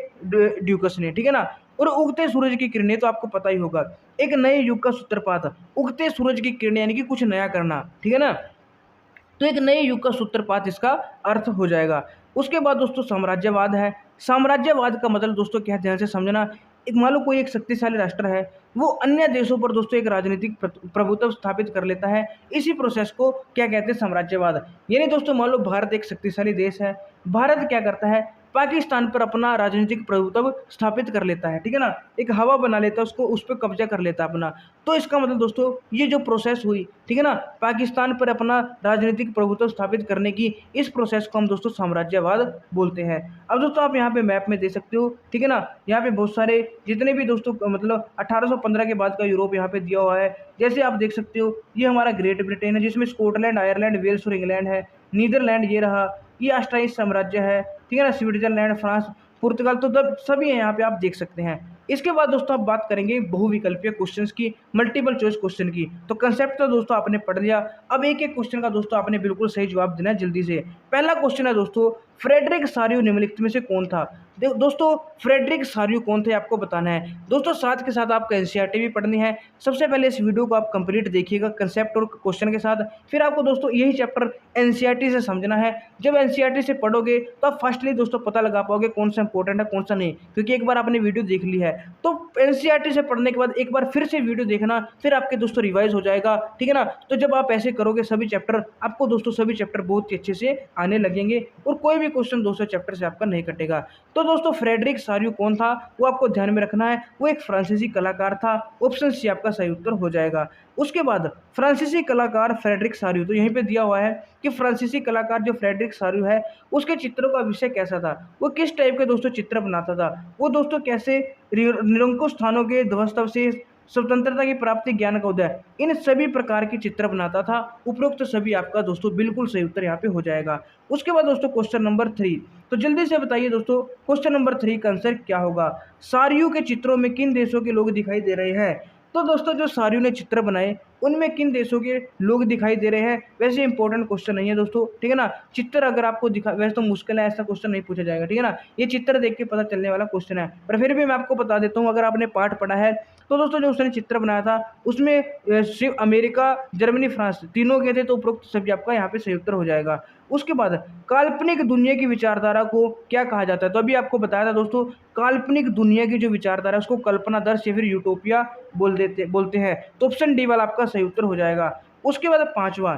ड्यूकस ने, ठीक है ना। और उगते सूरज की किरणें तो आपको पता ही होगा, एक नए युग का सूत्रपात, उगते सूरज की किरणें यानी कि कुछ नया करना, ठीक है ना, तो एक नए युग का सूत्रपात इसका अर्थ हो जाएगा। उसके बाद दोस्तों साम्राज्यवाद है। साम्राज्यवाद का मतलब दोस्तों क्या है, ध्यान से समझना, एक मान लो कोई एक शक्तिशाली राष्ट्र है, वो अन्य देशों पर दोस्तों एक राजनीतिक प्रभुत्व स्थापित कर लेता है, इसी प्रोसेस को क्या कहते हैं, साम्राज्यवाद। यानी दोस्तों मान लो भारत एक शक्तिशाली देश है, भारत क्या करता है, पाकिस्तान पर अपना राजनीतिक प्रभुत्व स्थापित कर लेता है, ठीक है ना, एक हवा बना लेता है उसको, उस पर कब्जा कर लेता है अपना। तो इसका मतलब दोस्तों ये जो प्रोसेस हुई, ठीक है ना, पाकिस्तान पर अपना राजनीतिक प्रभुत्व स्थापित करने की, इस प्रोसेस को हम दोस्तों साम्राज्यवाद बोलते हैं। अब दोस्तों आप यहाँ पे मैप में दे सकते हो, ठीक है ना, यहाँ पे बहुत सारे जितने भी दोस्तों मतलब 1815 के बाद का यूरोप यहाँ पे दिया हुआ है। जैसे आप देख सकते हो ये हमारा ग्रेट ब्रिटेन है जिसमें स्कॉटलैंड, आयरलैंड, वेल्स और इंग्लैंड है। नीदरलैंड ये रहा, ये ऑस्ट्रिया साम्राज्य है, ठीक है ना, स्विट्जरलैंड, फ्रांस, पुर्तगाल, तो तब सभी हैं यहाँ पे आप देख सकते हैं। इसके बाद दोस्तों आप बात करेंगे बहुविकल्पीय क्वेश्चंस की, मल्टीपल चॉइस क्वेश्चन की। तो कंसेप्ट तो दोस्तों आपने पढ़ लिया, अब एक एक क्वेश्चन का दोस्तों आपने बिल्कुल सही जवाब देना है जल्दी से। पहला क्वेश्चन है दोस्तों, फ्रेडरिक सारियो निम्नलिखित में से कौन था? दोस्तों फ्रेडरिक सारियो कौन थे आपको बताना है। दोस्तों साथ के साथ आपको एनसीईआरटी भी पढ़नी है। सबसे पहले इस वीडियो को आप कंप्लीट देखिएगा कंसेप्ट और क्वेश्चन के साथ, फिर आपको दोस्तों यही चैप्टर एनसीईआरटी से समझना है। जब एनसीईआरटी से पढ़ोगे तो आप फर्स्टली दोस्तों पता लगा पाओगे कौन सा इंपॉर्टेंट है कौन सा नहीं, क्योंकि एक बार आपने वीडियो देख ली है तो एनसीईआरटी से पढ़ने के बाद एक बार फिर से वीडियो देखना, फिर आपके दोस्तों रिवाइज हो जाएगा, ठीक है ना। तो जब आप ऐसे करोगे सभी चैप्टर आपको दोस्तों सभी चैप्टर बहुत ही अच्छे से आने लगेंगे और कोई भी क्वेश्चन दोस्तों चैप्टर से आपका नहीं कटेगा। तो दोस्तों फ्रेडरिक सारियो कौन था वो आपको ध्यान में रखना है, वो एक फ्रांसीसी कलाकार था। ऑप्शन सी आपका सही उत्तर हो जाएगा। उसके बाद फ्रांसीसी कलाकार फ्रेडरिक सारियो, तो यहीं पे दिया हुआ है कि फ्रांसीसी कलाकार जो फ्रेडरिक सारियो है उसके चित्रों का विषय कैसा था, वो किस टाइप के दोस्तों चित्र बनाता था, वो दोस्तों कैसे निरंकुश स्थानों के ध्वस्तवशेष, स्वतंत्रता की प्राप्ति, ज्ञान का उदय, इन सभी प्रकार के चित्र बनाता था। उपरोक्त सभी आपका दोस्तों बिल्कुल सही उत्तर यहाँ पे हो जाएगा। उसके बाद दोस्तों क्वेश्चन नंबर 3, तो जल्दी से बताइए दोस्तों क्वेश्चन नंबर 3 का आंसर क्या होगा। सारियो के चित्रों में किन देशों के लोग दिखाई दे रहे हैं? तो दोस्तों जो सारियो ने चित्र बनाए उनमें किन देशों के लोग दिखाई दे रहे हैं? वैसे इंपॉर्टेंट क्वेश्चन नहीं है दोस्तों, ठीक है ना। चित्र अगर आपको दिखा, वैसे तो मुश्किल है, ऐसा क्वेश्चन नहीं पूछा जाएगा, ठीक है ना। ये चित्र देख के पता चलने वाला क्वेश्चन है, पर फिर भी मैं आपको बता देता हूँ अगर आपने पाठ पढ़ा है तो दोस्तों जो उसने चित्र बनाया था उसमें सिर्फ अमेरिका, जर्मनी, फ्रांस तीनों के थे, तो उपरोक्त सभी आपका यहाँ पे सही उत्तर हो जाएगा। उसके बाद काल्पनिक दुनिया की विचारधारा को क्या कहा जाता है? तो अभी आपको बताया था दोस्तों काल्पनिक दुनिया की जो विचारधारा है उसको कल्पनादर्श या फिर यूटोपिया बोलते हैं, तो ऑप्शन डी वाला आपका सही उत्तर हो जाएगा। उसके बाद 5वां,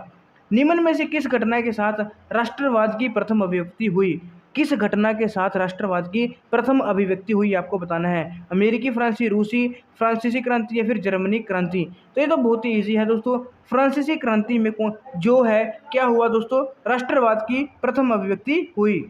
निम्न में से किस घटना के साथ राष्ट्रवाद की प्रथम अभिव्यक्ति हुई? किस घटना के साथ राष्ट्रवाद की प्रथम अभिव्यक्ति हुई आपको बताना है। अमेरिकी, फ्रांसीसी क्रांति या फिर जर्मनी क्रांति? तो ये तो बहुत ही ईजी है दोस्तों। फ्रांसीसी क्रांति में कौन जो है क्या हुआ दोस्तों, राष्ट्रवाद की प्रथम अभिव्यक्ति हुई।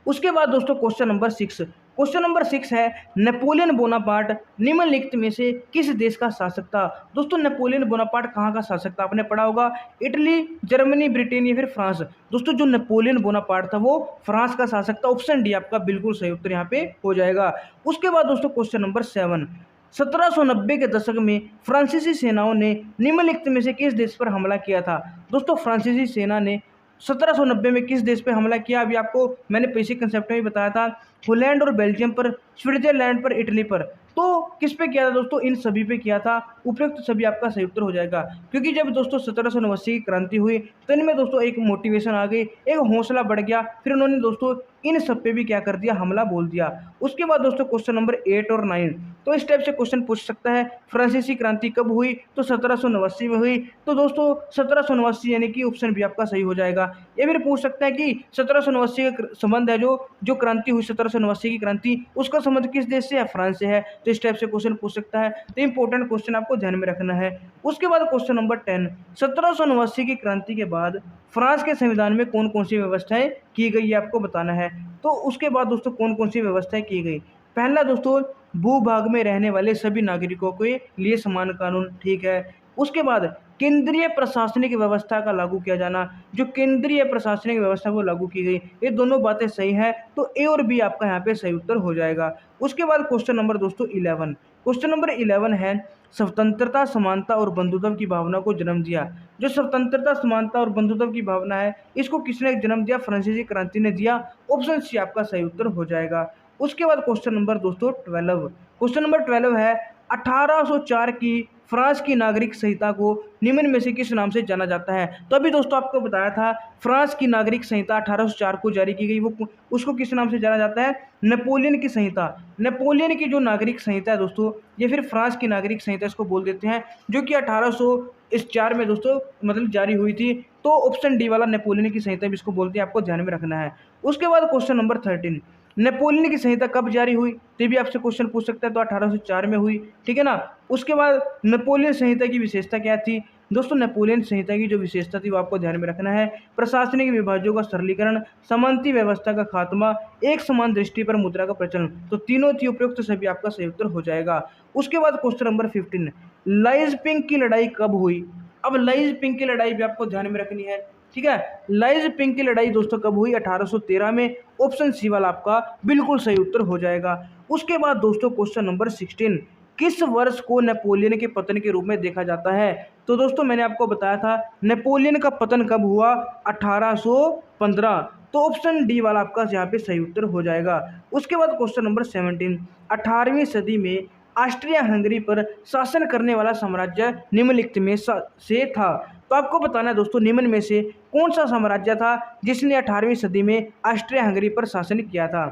उसके बाद दोस्तों क्वेश्चन नंबर 6 है नेपोलियन बोनापार्ट निम्नलिखित में से किस देश का शासक था? दोस्तों नेपोलियन बोनापार्ट कहाँ का शासक था? आपने पढ़ा होगा इटली, जर्मनी, ब्रिटेन या फिर फ्रांस। दोस्तों जो नेपोलियन बोनापार्ट था वो फ्रांस का शासक था। ऑप्शन डी आपका बिल्कुल सही उत्तर यहाँ पे हो जाएगा। उसके बाद दोस्तों क्वेश्चन नंबर 7, 1790 के दशक में फ्रांसीसी सेनाओं ने निम्नलिखित में से किस देश पर हमला किया था? दोस्तों फ्रांसीसी सेना ने 1790 में किस देश पे हमला किया? अभी आपको मैंने बेसिक कंसेप्ट में भी बताया था, होलैंड और बेल्जियम पर, स्विट्जरलैंड पर, इटली पर। तो किस पे किया था दोस्तों? इन सभी पे किया था। उपयुक्त सभी आपका सही उत्तर हो जाएगा, क्योंकि जब दोस्तों 1789 की क्रांति हुई तो इनमें दोस्तों एक मोटिवेशन आ गई, एक हौसला बढ़ गया, फिर उन्होंने दोस्तों इन सब पे भी क्या कर दिया, हमला बोल दिया। उसके बाद दोस्तों क्वेश्चन नंबर 8 और 9, तो इस टाइप से क्वेश्चन पूछ सकता है फ्रांसीसी क्रांति कब हुई? तो 1789 में हुई। तो दोस्तों 1789 यानी कि ऑप्शन भी आपका सही हो जाएगा। ये फिर पूछ सकता है कि 1789 का संबंध है जो क्रांति हुई 1789 की क्रांति, उसका संबंध किस देश से है? फ्रांस से है। तो इस टाइप से क्वेश्चन पूछ सकता है, तो इंपॉर्टेंट क्वेश्चन आपको ध्यान में रखना है। उसके बाद क्वेश्चन नंबर 10, 1789 की क्रांति के बाद फ्रांस के संविधान में कौन कौन सी व्यवस्थाएं की गई ये आपको बताना है। तो उसके बाद दोस्तों कौन कौन सी व्यवस्थाएं की गई? पहला दोस्तों भूभाग में रहने वाले सभी नागरिकों के लिए समान कानून, ठीक है। उसके बाद केंद्रीय प्रशासनिक व्यवस्था का लागू किया जाना, जो केंद्रीय प्रशासनिक व्यवस्था को लागू की गई, ये दोनों बातें सही है, तो ए और बी आपका यहाँ पे सही उत्तर हो जाएगा। उसके बाद क्वेश्चन नंबर दोस्तों 11, क्वेश्चन नंबर 11 है स्वतंत्रता, समानता और बंधुत्व की भावना को जन्म दिया। जो स्वतंत्रता, समानता और बंधुत्व की भावना है इसको किसने जन्म दिया? फ्रांसीसी क्रांति ने दिया। ऑप्शन सी आपका सही उत्तर हो जाएगा। उसके बाद क्वेश्चन नंबर दोस्तों 12, क्वेश्चन नंबर 12 है 1804 की फ्रांस की नागरिक संहिता को निम्न में से किस नाम से जाना जाता है? तो अभी दोस्तों आपको बताया था फ्रांस की नागरिक संहिता 1804 को जारी की गई, वो उसको किस नाम से जाना जाता है? नेपोलियन की संहिता। नेपोलियन की जो नागरिक संहिता है दोस्तों ये फिर फ्रांस की नागरिक संहिता इसको बोल देते हैं, जो कि 1804 में दोस्तों मतलब जारी हुई थी। तो ऑप्शन डी वाला नेपोलियन की संहिता भी इसको बोलते हैं, आपको ध्यान में रखना है। उसके बाद क्वेश्चन नंबर 13, नेपोलियन की संहिता कब जारी हुई? तो भी आपसे क्वेश्चन पूछ सकता है, तो 1804 में हुई, ठीक है ना। उसके बाद नेपोलियन संहिता की विशेषता क्या थी? दोस्तों नेपोलियन संहिता की जो विशेषता थी वो आपको ध्यान में रखना है, प्रशासनिक विभाजों का सरलीकरण, समानती व्यवस्था का खात्मा, एक समान दृष्टि पर मुद्रा का प्रचलन। तो तीनों थी उपयुक्त, सभी आपका सही उत्तर हो जाएगा। उसके बाद क्वेश्चन नंबर 15, लाइजपिंग की लड़ाई कब हुई? अब लाइजपिंग की लड़ाई भी आपको ध्यान में रखनी है, ठीक है। लाइजपिंग की लड़ाई दोस्तों कब हुई? 1813 में। ऑप्शन सी वाला आपका बिल्कुल सही उत्तर हो जाएगा। उसके बाद दोस्तों क्वेश्चन नंबर 16, किस वर्ष को नेपोलियन के पतन के रूप में देखा जाता है? तो दोस्तों मैंने आपको बताया था नेपोलियन का पतन कब हुआ? 1815। तो ऑप्शन डी वाला आपका यहाँ पे सही उत्तर हो जाएगा। उसके बाद क्वेश्चन नंबर 17, 18वीं सदी में ऑस्ट्रिया हंगरी पर शासन करने वाला साम्राज्य निम्नलिखित में से था। तो आपको बताना है दोस्तों निम्न में से कौन सा साम्राज्य था जिसने 18वीं सदी में ऑस्ट्रिया हंगरी पर शासन किया था।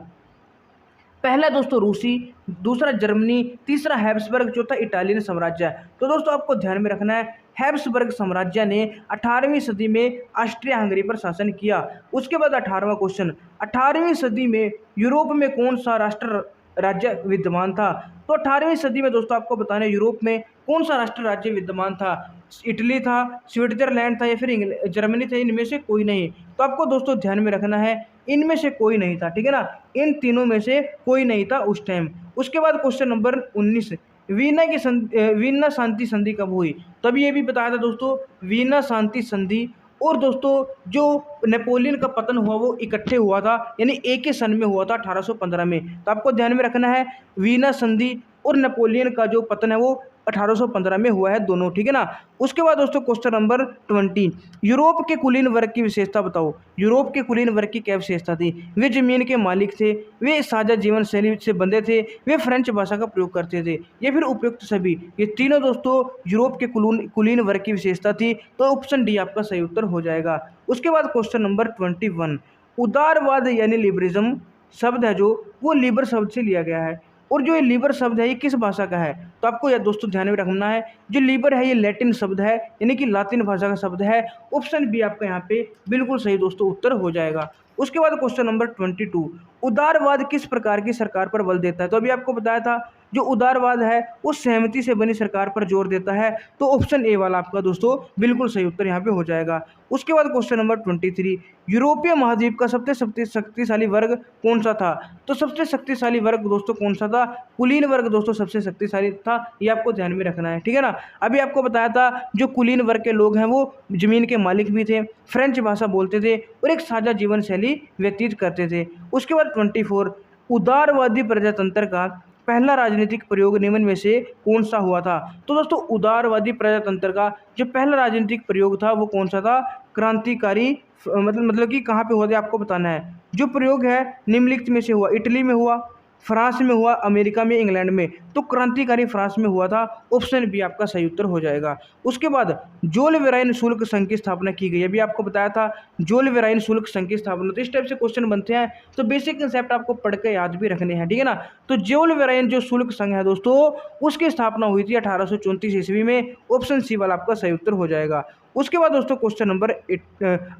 पहला दोस्तों रूसी, दूसरा जर्मनी, तीसरा हैब्सबर्ग, चौथा इटालियन साम्राज्य। तो दोस्तों आपको ध्यान में रखना है हैब्सबर्ग साम्राज्य ने 18वीं सदी में ऑस्ट्रिया हंगरी पर शासन किया। उसके बाद 18वां क्वेश्चन, 18वीं सदी में यूरोप में कौन सा राष्ट्र राज्य विद्यमान था। तो 18वीं सदी में दोस्तों आपको बताना है यूरोप में कौन सा राष्ट्र राज्य विद्यमान था। इटली था, स्विट्जरलैंड था या फिर जर्मनी था, इनमें से कोई नहीं। तो आपको दोस्तों ध्यान में रखना है इनमें से कोई नहीं था, ठीक है ना, इन तीनों में से कोई नहीं था उस टाइम। उसके बाद क्वेश्चन नंबर 19, वीना शांति संधि कब हुई। तब ये भी बताया था दोस्तों वीना शांति संधि और दोस्तों जो नेपोलियन का पतन हुआ वो इकट्ठे हुआ था, यानी एक ही सन में हुआ था 1815 में। तो आपको ध्यान में रखना है वीना संधि और नेपोलियन का जो पतन है वो 1815 में हुआ है दोनों, ठीक है ना। उसके बाद दोस्तों क्वेश्चन नंबर 20, यूरोप के कुलीन वर्ग की विशेषता बताओ। यूरोप के कुलीन वर्ग की क्या विशेषता थी। वे जमीन के मालिक थे, वे साझा जीवन शैली से बंधे थे, वे फ्रेंच भाषा का प्रयोग करते थे, या फिर उपयुक्त सभी। ये तीनों दोस्तों यूरोप के कुलीन वर्ग की विशेषता थी। तो ऑप्शन डी आपका सही उत्तर हो जाएगा। उसके बाद क्वेश्चन नंबर 21, उदारवाद यानी लिबरिज्म शब्द है जो वो लिबर शब्द से लिया गया है, और जो ये लीबर शब्द है ये किस भाषा का है। तो आपको यह दोस्तों ध्यान में रखना है जो लीबर है ये लैटिन शब्द है, यानी कि लातिन भाषा का शब्द है। ऑप्शन बी आपका यहाँ पे बिल्कुल सही दोस्तों उत्तर हो जाएगा। उसके बाद क्वेश्चन नंबर 22, उदारवाद किस प्रकार की सरकार पर बल देता है। तो अभी आपको बताया था जो उदारवाद है वो सहमति से बनी सरकार पर जोर देता है। तो ऑप्शन ए वाला आपका दोस्तों बिल्कुल सही उत्तर यहाँ पे हो जाएगा। उसके बाद क्वेश्चन नंबर 23, यूरोपीय महाद्वीप का सबसे शक्तिशाली वर्ग कौन सा था। तो सबसे शक्तिशाली वर्ग दोस्तों कौन सा था। कुलीन वर्ग दोस्तों सबसे शक्तिशाली था, ये आपको ध्यान में रखना है, ठीक है ना। अभी आपको बताया था जो कुलीन वर्ग के लोग हैं वो जमीन के मालिक भी थे, फ्रेंच भाषा बोलते थे और एक साझा जीवन शैली व्यतीत करते थे। उसके बाद 24, उदारवादी प्रजातंत्र का पहला राजनीतिक प्रयोग निम्न में से कौन सा हुआ था। तो दोस्तों उदारवादी प्रजातंत्र का जो पहला राजनीतिक प्रयोग था वो कौन सा था। क्रांतिकारी मतलब कि कहाँ पे हुआ था आपको बताना है। जो प्रयोग है निम्नलिखित में से हुआ, इटली में हुआ, फ्रांस में हुआ, अमेरिका में, इंग्लैंड में। तो क्रांतिकारी फ्रांस में हुआ था। ऑप्शन बी आपका सही उत्तर हो जाएगा। उसके बाद जोल वेराइन शुल्क संघ की स्थापना की गई। अभी आपको बताया था जोल वेराइन शुल्क संघ की स्थापना। तो इस टाइप से क्वेश्चन बनते हैं तो बेसिक कंसेप्ट आपको पढ़ के याद भी रखने हैं, ठीक है ना। तो जोल वेराइन जो शुल्क संघ है दोस्तों उसकी स्थापना हुई थी 1834 ईस्वी में। ऑप्शन सी वाला आपका सही उत्तर हो जाएगा। उसके बाद दोस्तों क्वेश्चन नंबर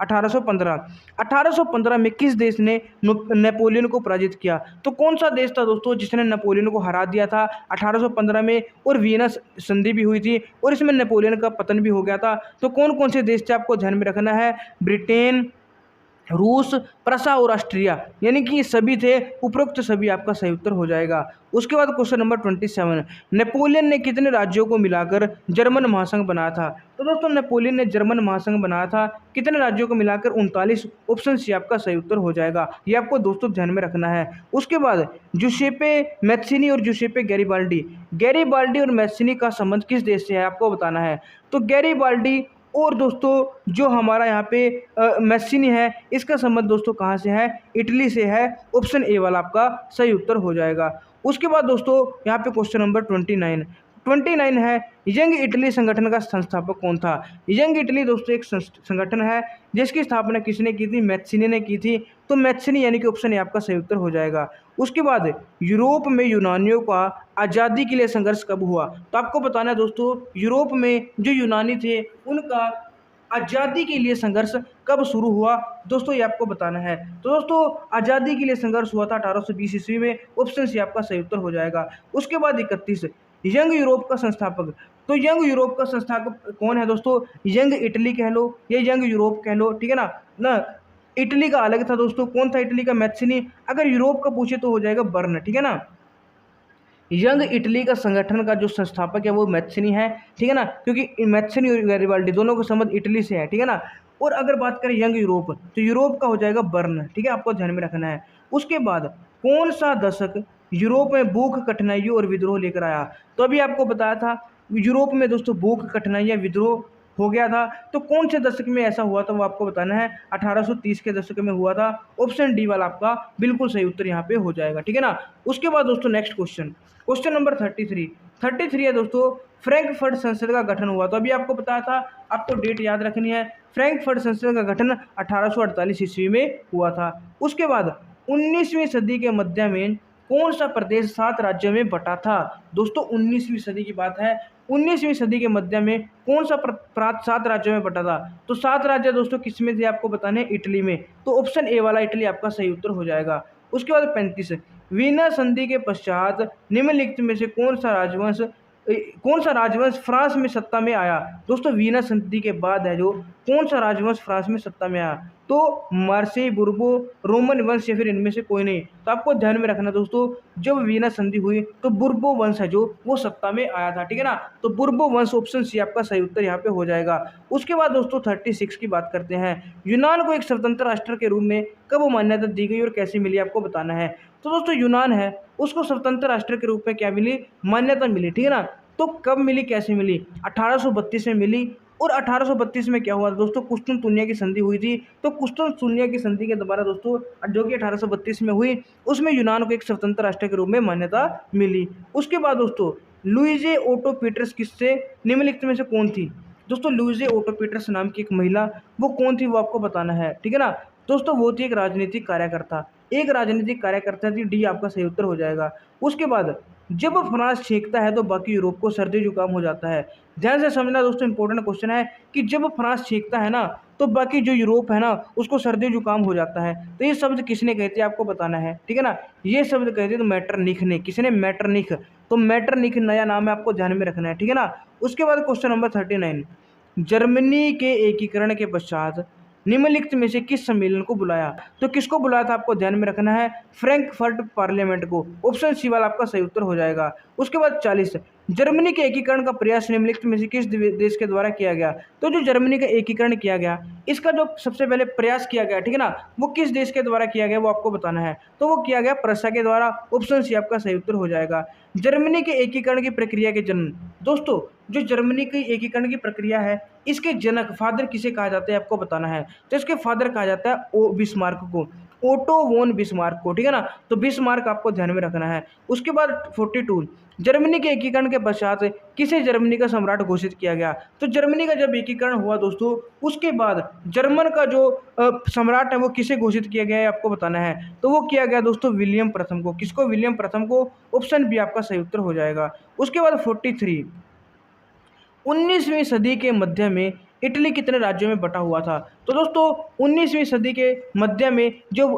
1815 में किस देश ने नेपोलियन को पराजित किया। तो कौन सा देश था दोस्तों जिसने नेपोलियन को हरा दिया था 1815 में, और वियना संधि भी हुई थी और इसमें नेपोलियन का पतन भी हो गया था। तो कौन कौन से देश थे आपको ध्यान में रखना है। ब्रिटेन, रूस, प्रसा और ऑस्ट्रिया, यानी कि सभी थे, उपरोक्त सभी आपका सही उत्तर हो जाएगा। उसके बाद क्वेश्चन नंबर 27, नेपोलियन ने कितने राज्यों को मिलाकर जर्मन महासंघ बनाया था। तो दोस्तों नेपोलियन ने जर्मन महासंघ बनाया था कितने राज्यों को मिलाकर 39। ऑप्शन सी आपका सही उत्तर हो जाएगा। ये आपको दोस्तों ध्यान में रखना है। उसके बाद जुसेप्पे मैत्सिनी और जुसेप्पे गैरिबाल्डी और मैत्सिनी का संबंध किस देश से है आपको बताना है। तो गैरिबाल्डी और दोस्तों जो हमारा यहाँ पे मैस्सिनी है इसका संबंध दोस्तों कहाँ से है, इटली से है। ऑप्शन ए वाला आपका सही उत्तर हो जाएगा। उसके बाद दोस्तों यहाँ पे क्वेश्चन नंबर 29 है, यंग इटली संगठन का संस्थापक कौन था। यंग इटली दोस्तों एक संगठन है जिसकी स्थापना किसने की थी, मैत्सिनी ने की थी। तो मैत्सिनी यानी कि ऑप्शन ए आपका सही उत्तर हो जाएगा। उसके बाद यूरोप में यूनानियों का आज़ादी के लिए संघर्ष कब हुआ। तो आपको बताना है दोस्तों यूरोप में जो यूनानी थे उनका आज़ादी के लिए संघर्ष कब शुरू हुआ दोस्तों, ये आपको बताना है। तो दोस्तों आज़ादी के लिए संघर्ष हुआ था 1820 ईस्वी में। ऑप्शन सी आपका सही उत्तर हो जाएगा। उसके बाद 31, यंग यूरोप का संस्थापक। तो यंग यूरोप का संस्थापक कौन है दोस्तों, यंग इटली कह लो या यंग यूरोप कह लो, ठीक है ना। इटली का अलग था दोस्तों, कौन था इटली का, मैत्सिनी। अगर यूरोप का पूछे तो हो जाएगा बर्न, ठीक है ना। यंग इटली का संगठन का जो संस्थापक है वो मैत्सिनी है, ठीक है ना, क्योंकि मैत्सिनी और गैरिबाल्डी दोनों का संबंध इटली से है, ठीक है ना। और अगर बात करें यंग यूरोप तो यूरोप का हो जाएगा बर्न, ठीक है, आपको ध्यान में रखना है। उसके बाद कौन सा दशक यूरोप में भूख, कठिनाइयों और विद्रोह लेकर आया। तो अभी आपको बताया था यूरोप में दोस्तों भूख, कठिनाइयाँ, विद्रोह हो गया था। तो कौन से दशक में ऐसा हुआ था वो आपको बताना है। 1830 के दशक में हुआ था। ऑप्शन डी वाला आपका बिल्कुल सही उत्तर यहाँ पे हो जाएगा, ठीक है ना। उसके बाद दोस्तों नेक्स्ट क्वेश्चन, क्वेश्चन नंबर 33 है दोस्तों। फ्रैंकफर्ट संसद का गठन हुआ, तो अभी आपको बताया था, आपको डेट याद रखनी है। फ्रैंकफर्ट संसद का गठन 1848 ईस्वी में हुआ था। उसके बाद 19वीं सदी के मध्य में कौन सा प्रदेश 7 राज्यों में बटा था। दोस्तों 19वीं सदी की बात है। 19वीं सदी के मध्य में कौन सा प्रांत 7 राज्यों में बटा था। तो 7 राज्य दोस्तों किस में थे आपको बताने, इटली में। तो ऑप्शन ए वाला इटली आपका सही उत्तर हो जाएगा। उसके बाद 35, वीना संधि के पश्चात निम्नलिखित में से कौन सा राजवंश फ्रांस में सत्ता में आया। दोस्तों वीना संधि के बाद है जो कौन सा राजवंश फ्रांस में सत्ता में आया। तो मार्से, बुर्बो, रोमन वंश या फिर इनमें से कोई नहीं। तो आपको ध्यान में रखना दोस्तों, जब वीना संधि हुई तो बुर्बो वंश है जो वो सत्ता में आया था, ठीक है ना। तो बुर्बो वंश ऑप्शन सी आपका सही उत्तर यहाँ पे हो जाएगा। उसके बाद दोस्तों 36 की बात करते हैं। यूनान को एक स्वतंत्र राष्ट्र के रूप में कब मान्यता दी गई और कैसे मिली, आपको बताना है। तो दोस्तों यूनान है उसको स्वतंत्र राष्ट्र के रूप में क्या मिली, मान्यता मिली, ठीक है ना। तो कब मिली, कैसे मिली, 1832 में मिली। और 1832 में क्या हुआ दोस्तों, कुस्तुनतुनिया की संधि हुई थी। तो कुस्तुनतुनिया की संधि के द्वारा दोस्तों जो कि 1832 में हुई, उसमें यूनान को एक स्वतंत्र राष्ट्र के रूप में मान्यता मिली। उसके बाद दोस्तों लुइजे ओटो पीटर्स किससे निम्नलिखित में से कौन थी। दोस्तों लुइजे ओटो पीटर्स नाम की एक महिला, वो कौन थी वो आपको बताना है, ठीक है ना। दोस्तों वो थी एक राजनीतिक कार्यकर्ता, थी। डी आपका सही उत्तर हो जाएगा। उसके बाद जब फ्रांस छींकता है तो बाकी यूरोप को सर्दी जुकाम हो जाता है। ध्यान से समझना दोस्तों, इंपॉर्टेंट क्वेश्चन है कि जब फ्रांस छींकता है ना तो बाकी जो यूरोप है ना उसको सर्दी जुकाम हो जाता है। तो ये शब्द किसने कहते हैं आपको बताना है, ठीक है ना। ये शब्द कहते हैं तो मैटरनिख ने, किसने, मैटरनिख। तो मैटरनिख नया नाम है, आपको ध्यान में रखना है, ठीक है ना। उसके बाद क्वेश्चन नंबर 39, जर्मनी के एकीकरण के पश्चात निम्नलिखित में से किस सम्मेलन को बुलाया। तो किसको बुलाया था आपको ध्यान में रखना है, फ्रैंकफर्ट पार्लियामेंट को। ऑप्शन सी वाला आपका सही उत्तर हो जाएगा। उसके बाद 40, जर्मनी के एकीकरण का प्रयास निम्नलिखित में से किस देश के द्वारा किया गया। तो जो जर्मनी का एकीकरण किया गया, इसका जो सबसे पहले प्रयास किया गया, ठीक है ना, वो किस देश के द्वारा किया गया वो आपको बताना है। तो वो किया गया प्रशा के द्वारा। ऑप्शन सी आपका सही उत्तर हो जाएगा। जर्मनी के एकीकरण की प्रक्रिया के जन्म, दोस्तों जो जर्मनी की एकीकरण की प्रक्रिया है, इसके जनक फादर किसे कहा जाता है आपको बताना है। तो इसके फादर कहा जाता है ओ बिस्मार्क को, ओटो वोन बिस्मार्क को, ठीक है ना। तो बिस्मार्क आपको ध्यान में रखना है। उसके बाद 42, जर्मनी के एकीकरण के पश्चात किसे जर्मनी का सम्राट घोषित किया गया। तो जर्मनी का जब एकीकरण हुआ दोस्तों, उसके बाद जर्मन का जो सम्राट है वो किसे घोषित किया गया है आपको बताना है। तो वो किया गया दोस्तों विलियम प्रथम को। किसको, विलियम प्रथम को। ऑप्शन बी आपका सही उत्तर हो जाएगा। उसके बाद 43, 19वीं सदी के मध्य में इटली कितने राज्यों में बटा हुआ था। तो दोस्तों 19वीं सदी के मध्य में जो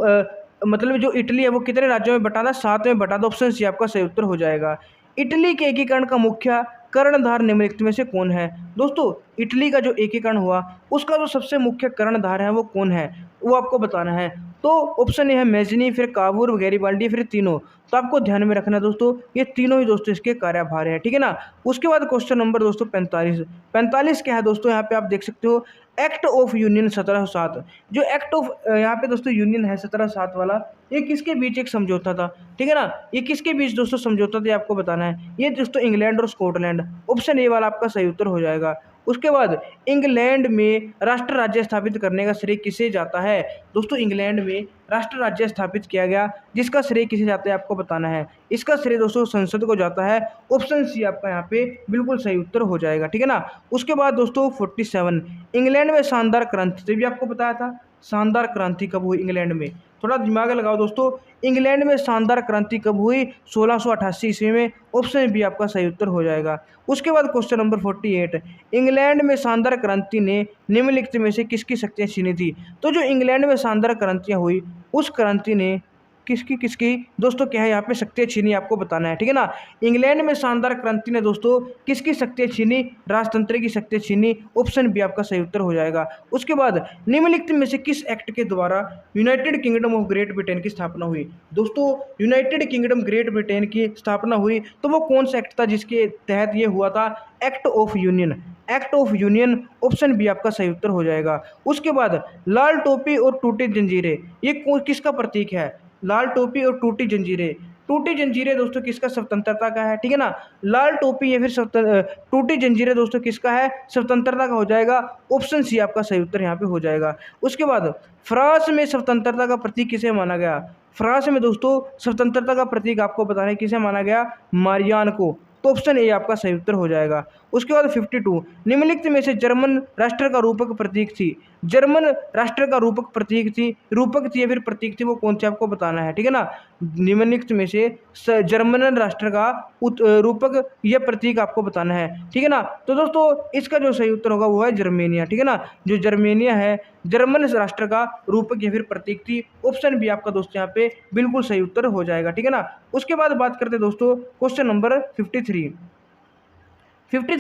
मतलब जो इटली है वो कितने राज्यों में बटा था, 7 में बटा। तो ऑप्शन सी आपका सही उत्तर हो जाएगा। इटली के एकीकरण का मुख्य कर्णधार निम्नलिखित में से कौन है। दोस्तों इटली का जो एकीकरण हुआ उसका जो सबसे मुख्य कर्णधार है वो कौन है, वो आपको बताना है। तो ऑप्शन ए है मेजनी, फिर काबूर, गैरीबाल्डी, फिर तीनों। तो आपको ध्यान में रखना दोस्तों, ये तीनों ही दोस्तों इसके कार्यभार है, ठीक है ना। उसके बाद क्वेश्चन नंबर दोस्तों 45 क्या है दोस्तों, यहाँ पे आप देख सकते हो एक्ट ऑफ यूनियन 1707। जो एक्ट ऑफ यहाँ पे दोस्तों यूनियन है 1707 वाला, ये किसके बीच एक समझौता था, ठीक है ना। ये किसके बीच दोस्तों समझौता था आपको बताना है। ये दोस्तों इंग्लैंड और स्कॉटलैंड। ऑप्शन ए वाला आपका सही उत्तर हो जाएगा। उसके बाद इंग्लैंड में राष्ट्र राज्य स्थापित करने का श्रेय किसे जाता है। दोस्तों इंग्लैंड में राष्ट्र राज्य स्थापित किया गया, जिसका श्रेय किसे जाता है आपको बताना है। इसका श्रेय दोस्तों संसद को जाता है। ऑप्शन सी आपका यहाँ पे बिल्कुल सही उत्तर हो जाएगा, ठीक है ना। उसके बाद दोस्तों 47, इंग्लैंड में शानदार क्रांति, तो भी आपको बताया था शानदार क्रांति कब हुई इंग्लैंड में। थोड़ा दिमाग लगाओ दोस्तों, इंग्लैंड में शानदार क्रांति कब हुई, 1688 ईस्वी में। ऑप्शन बी आपका सही उत्तर हो जाएगा। उसके बाद क्वेश्चन नंबर 48, इंग्लैंड में शानदार क्रांति ने निम्नलिखित में से किसकी शक्तियाँ छीनी थी। तो जो इंग्लैंड में शानदार क्रांतियाँ हुई, उस क्रांति ने किसकी दोस्तों क्या है यहाँ पे शक्तियाँ छीनी, आपको बताना है, ठीक है ना। इंग्लैंड में शानदार क्रांति ने दोस्तों किसकी शक्तियाँ छीनी, राजतंत्र की शक्तियाँ छीनी। ऑप्शन बी आपका सही उत्तर हो जाएगा। उसके बाद निम्नलिखित में से किस एक्ट के द्वारा United kingdom of great Britain की स्थापना हुई। दोस्तों यूनाइटेड किंगडम ग्रेट ब्रिटेन की स्थापना हुई, तो वो कौन सा एक्ट था जिसके तहत ये हुआ था, act of union. Act of union, option B आपका सही उत्तर हो जाएगा। उसके बाद लाल टोपी और टूटी जंजीरें, ये किसका प्रतीक है, लाल टोपी और टूटी जंजीरें। टूटी जंजीरें दोस्तों किसका, स्वतंत्रता का है, ठीक है ना। लाल टोपी या फिर टूटी जंजीरें दोस्तों किसका है, स्वतंत्रता का हो जाएगा। ऑप्शन सी आपका सही उत्तर यहाँ पे हो जाएगा। उसके बाद फ्रांस में स्वतंत्रता का प्रतीक किसे माना गया। फ्रांस में दोस्तों स्वतंत्रता का प्रतीक आपको बताना है किसे माना गया, मारियान को। तो ऑप्शन ए आपका सही उत्तर हो जाएगा। उसके बाद 52, निम्नलिखित में से जर्मन राष्ट्र का रूपक प्रतीक थी। जर्मन राष्ट्र का रूपक थी या फिर प्रतीक थी, वो कौन सी आपको बताना है, ठीक है ना। निम्नलिखित में से जर्मन राष्ट्र का रूपक या प्रतीक आपको बताना है, ठीक है ना। तो दोस्तों इसका जो सही उत्तर होगा वो है जर्मेनिया, ठीक है ना। जो जर्मेनिया है जर्मन राष्ट्र का रूपक या फिर प्रतीक थी। ऑप्शन बी आपका दोस्तों यहाँ पे बिल्कुल सही उत्तर हो जाएगा, ठीक है ना। उसके बाद बात करते हैं दोस्तों क्वेश्चन नंबर 53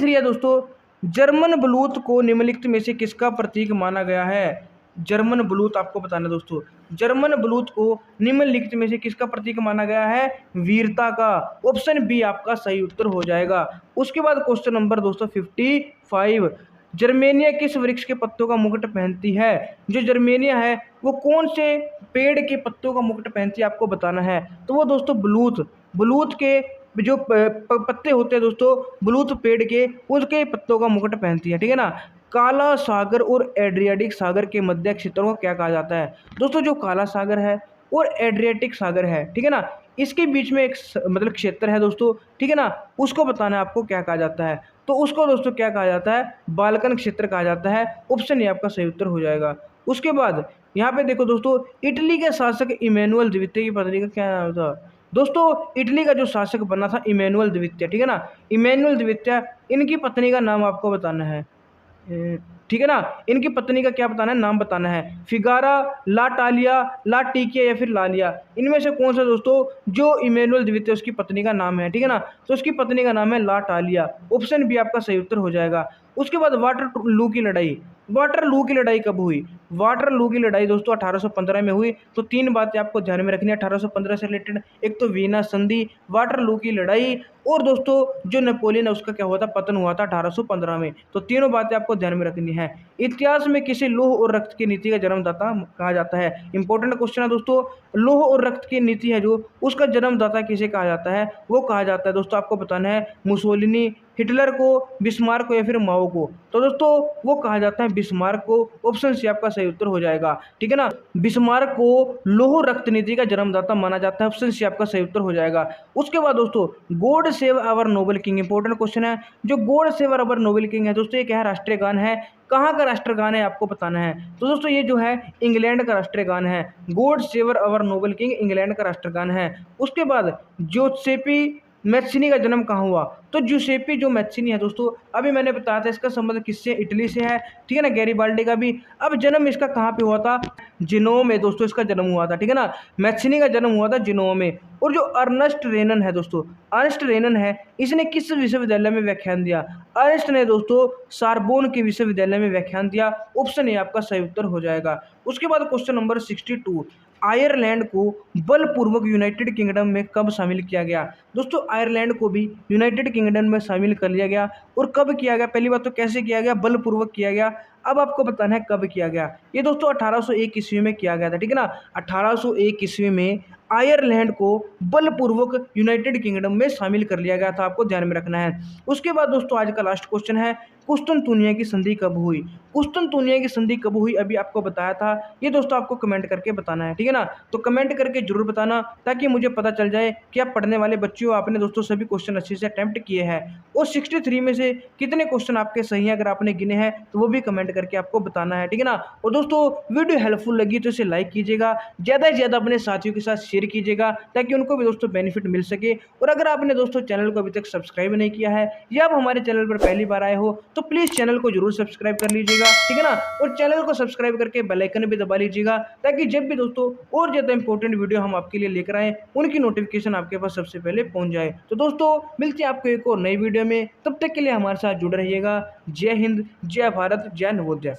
है दोस्तों, जर्मन ब्लूत को निम्नलिखित में से किसका प्रतीक माना गया है। जर्मन ब्लूत आपको बताना है दोस्तों, जर्मन ब्लूत को निम्नलिखित में से किसका प्रतीक माना गया है, वीरता का। ऑप्शन बी आपका सही उत्तर हो जाएगा। उसके बाद क्वेश्चन नंबर दोस्तों 55, जर्मेनिया किस वृक्ष के पत्तों का मुकुट पहनती है। जो जर्मेनिया है वो कौन से पेड़ के पत्तों का मुकुट पहनती है आपको बताना है। तो वो दोस्तों बलूत के जो पत्ते होते हैं दोस्तों, बलूत पेड़ के उसके पत्तों का मुकुट पहनती है, ठीक है ना। काला सागर और एड्रियाटिक सागर के मध्य क्षेत्रों को क्या कहा जाता है। दोस्तों जो काला सागर है और एड्रियाटिक सागर है, ठीक है ना, इसके बीच में एक मतलब क्षेत्र है दोस्तों, ठीक है ना, उसको बताना है आपको क्या कहा जाता है। तो उसको दोस्तों क्या कहा जाता है, बाल्कन क्षेत्र कहा जाता है। ऑप्शन ए आपका सही उत्तर हो जाएगा। उसके बाद यहाँ पे देखो दोस्तों, इटली के शासक इमैनुअल द्वितीय की पत्नी का क्या नाम था। दोस्तों इटली का जो शासक बना था इमैनुअल द्वितीय, ठीक है ना, इमैनुअल द्वितीय, इनकी पत्नी का नाम आपको बताना है, ठीक है ना। इनकी पत्नी का क्या बताना है, नाम बताना है। फिगारा, ला टालिया, ला टीकिया या फिर लालिया, इनमें से कौन सा दोस्तों जो इमैनुअल द्वितीय उसकी पत्नी का नाम है, ठीक है ना। तो उसकी पत्नी का नाम है ला टालिया। ऑप्शन बी आपका सही उत्तर हो जाएगा। उसके बाद वाटरलू की लड़ाई, वाटरलू की लड़ाई कब हुई। वाटरलू की लड़ाई दोस्तों 1815 में हुई। तो तीन बातें आपको ध्यान में रखनी है 1815 से रिलेटेड, एक तो वीना संधि, वाटरलू की लड़ाई, और दोस्तों जो नेपोलियन है उसका क्या हुआ था, पतन हुआ था 1815 में। तो तीनों बातें आपको ध्यान में रखनी है। इतिहास में किसे लौह और रक्त की नीति का जन्मदाता कहा जाता है। इंपॉर्टेंट क्वेश्चन है दोस्तों, लौह और रक्त की नीति है जो, उसका जन्मदाता किसे कहा जाता है, वो कहा जाता है दोस्तों आपको बताना है मुसोलिनी, हिटलर को, बिस्मार्क को या फिर माओ को। तो दोस्तों वो कहा जाता है बिस्मार्क को। ऑप्शन सी आपका सही उत्तर हो जाएगा, ठीक है ना। बिस्मार्क को लौह रक्त नीति का जन्मदाता माना जाता है। ऑप्शन सी आपका सही उत्तर हो जाएगा। उसके बाद दोस्तों God save our noble king, important question है। जो God save our noble king है दोस्तों, ये क्या है, राष्ट्रीय गान है। कहाँ का राष्ट्रीय गान है आपको बताना है। तो दोस्तों ये जो है इंग्लैंड का राष्ट्रीय गान है। God save our noble king England का राष्ट्रीय गान है। उसके बाद जोसेपी मैथ्सिनी का जन्म कहाँ हुआ। तो जुसेपी जो मैथ्सिनी है दोस्तों, अभी मैंने बताया था इसका संबंध किससे, इटली से है, ठीक है ना, गैरीबाल्डी का भी। अब जन्म इसका कहाँ पे हुआ था, जिनोवा में दोस्तों इसका जन्म हुआ था, ठीक है ना। मैथ्सिनी का जन्म हुआ था जिनोवा में। और जो अर्नेस्ट रेनन है दोस्तों, अर्नेस्ट रेनन है, इसने किस विश्वविद्यालय में व्याख्यान दिया। अर्नेस्ट ने दोस्तों सारबोन के विश्वविद्यालय में व्याख्यान दिया। ऑप्शन ए आपका सही उत्तर हो जाएगा। उसके बाद क्वेश्चन नंबर 62, आयरलैंड को बलपूर्वक यूनाइटेड किंगडम में कब शामिल किया गया। दोस्तों आयरलैंड को भी यूनाइटेड किंगडम में शामिल कर लिया गया। और कब किया गया, पहली बात तो कैसे किया गया, बलपूर्वक किया गया। अब आपको बताना है कब किया गया। ये दोस्तों 1801 ईस्वी में किया गया था, ठीक है ना। 1801 ईस्वी में आयरलैंड को बलपूर्वक यूनाइटेड किंगडम में शामिल कर लिया गया था, आपको ध्यान में रखना है। उसके बाद दोस्तों आज का लास्ट क्वेश्चन है, कुस्तुनतुनिया की संधि कब हुई। कुस्तुनतुनिया की संधि कब हुई अभी आपको बताया था, ये दोस्तों आपको कमेंट करके बताना है, ठीक है ना। तो कमेंट करके जरूर बताना ताकि मुझे पता चल जाए कि आप पढ़ने वाले बच्चे हो, आपने दोस्तों सभी क्वेश्चन अच्छे से अटेम्प्ट किए हैं। और 63 में से कितने क्वेश्चन आपके सही हैं, अगर आपने गिने हैं तो वो भी कमेंट करके आपको बताना है, ठीक है ना। और दोस्तों वीडियो हेल्पफुल लगी तो इसे लाइक कीजिएगा, ज़्यादा से ज़्यादा अपने साथियों के साथ शेयर कीजिएगा ताकि उनको भी दोस्तों बेनिफिट मिल सके। और अगर आपने दोस्तों चैनल को अभी तक सब्सक्राइब नहीं किया है या आप हमारे चैनल पर पहली बार आए हो तो प्लीज़ चैनल को जरूर सब्सक्राइब कर लीजिएगा, ठीक है ना। और चैनल को सब्सक्राइब करके बेल आइकन भी दबा लीजिएगा ताकि जब भी दोस्तों और ज़्यादा इंपॉर्टेंट वीडियो हम आपके लिए लेकर आए उनकी नोटिफिकेशन आपके पास सबसे पहले पहुंच जाए। तो दोस्तों मिलते हैं आपको एक और नई वीडियो में, तब तक के लिए हमारे साथ जुड़े रहिएगा। जय हिंद, जय भारत, जय नवोदय।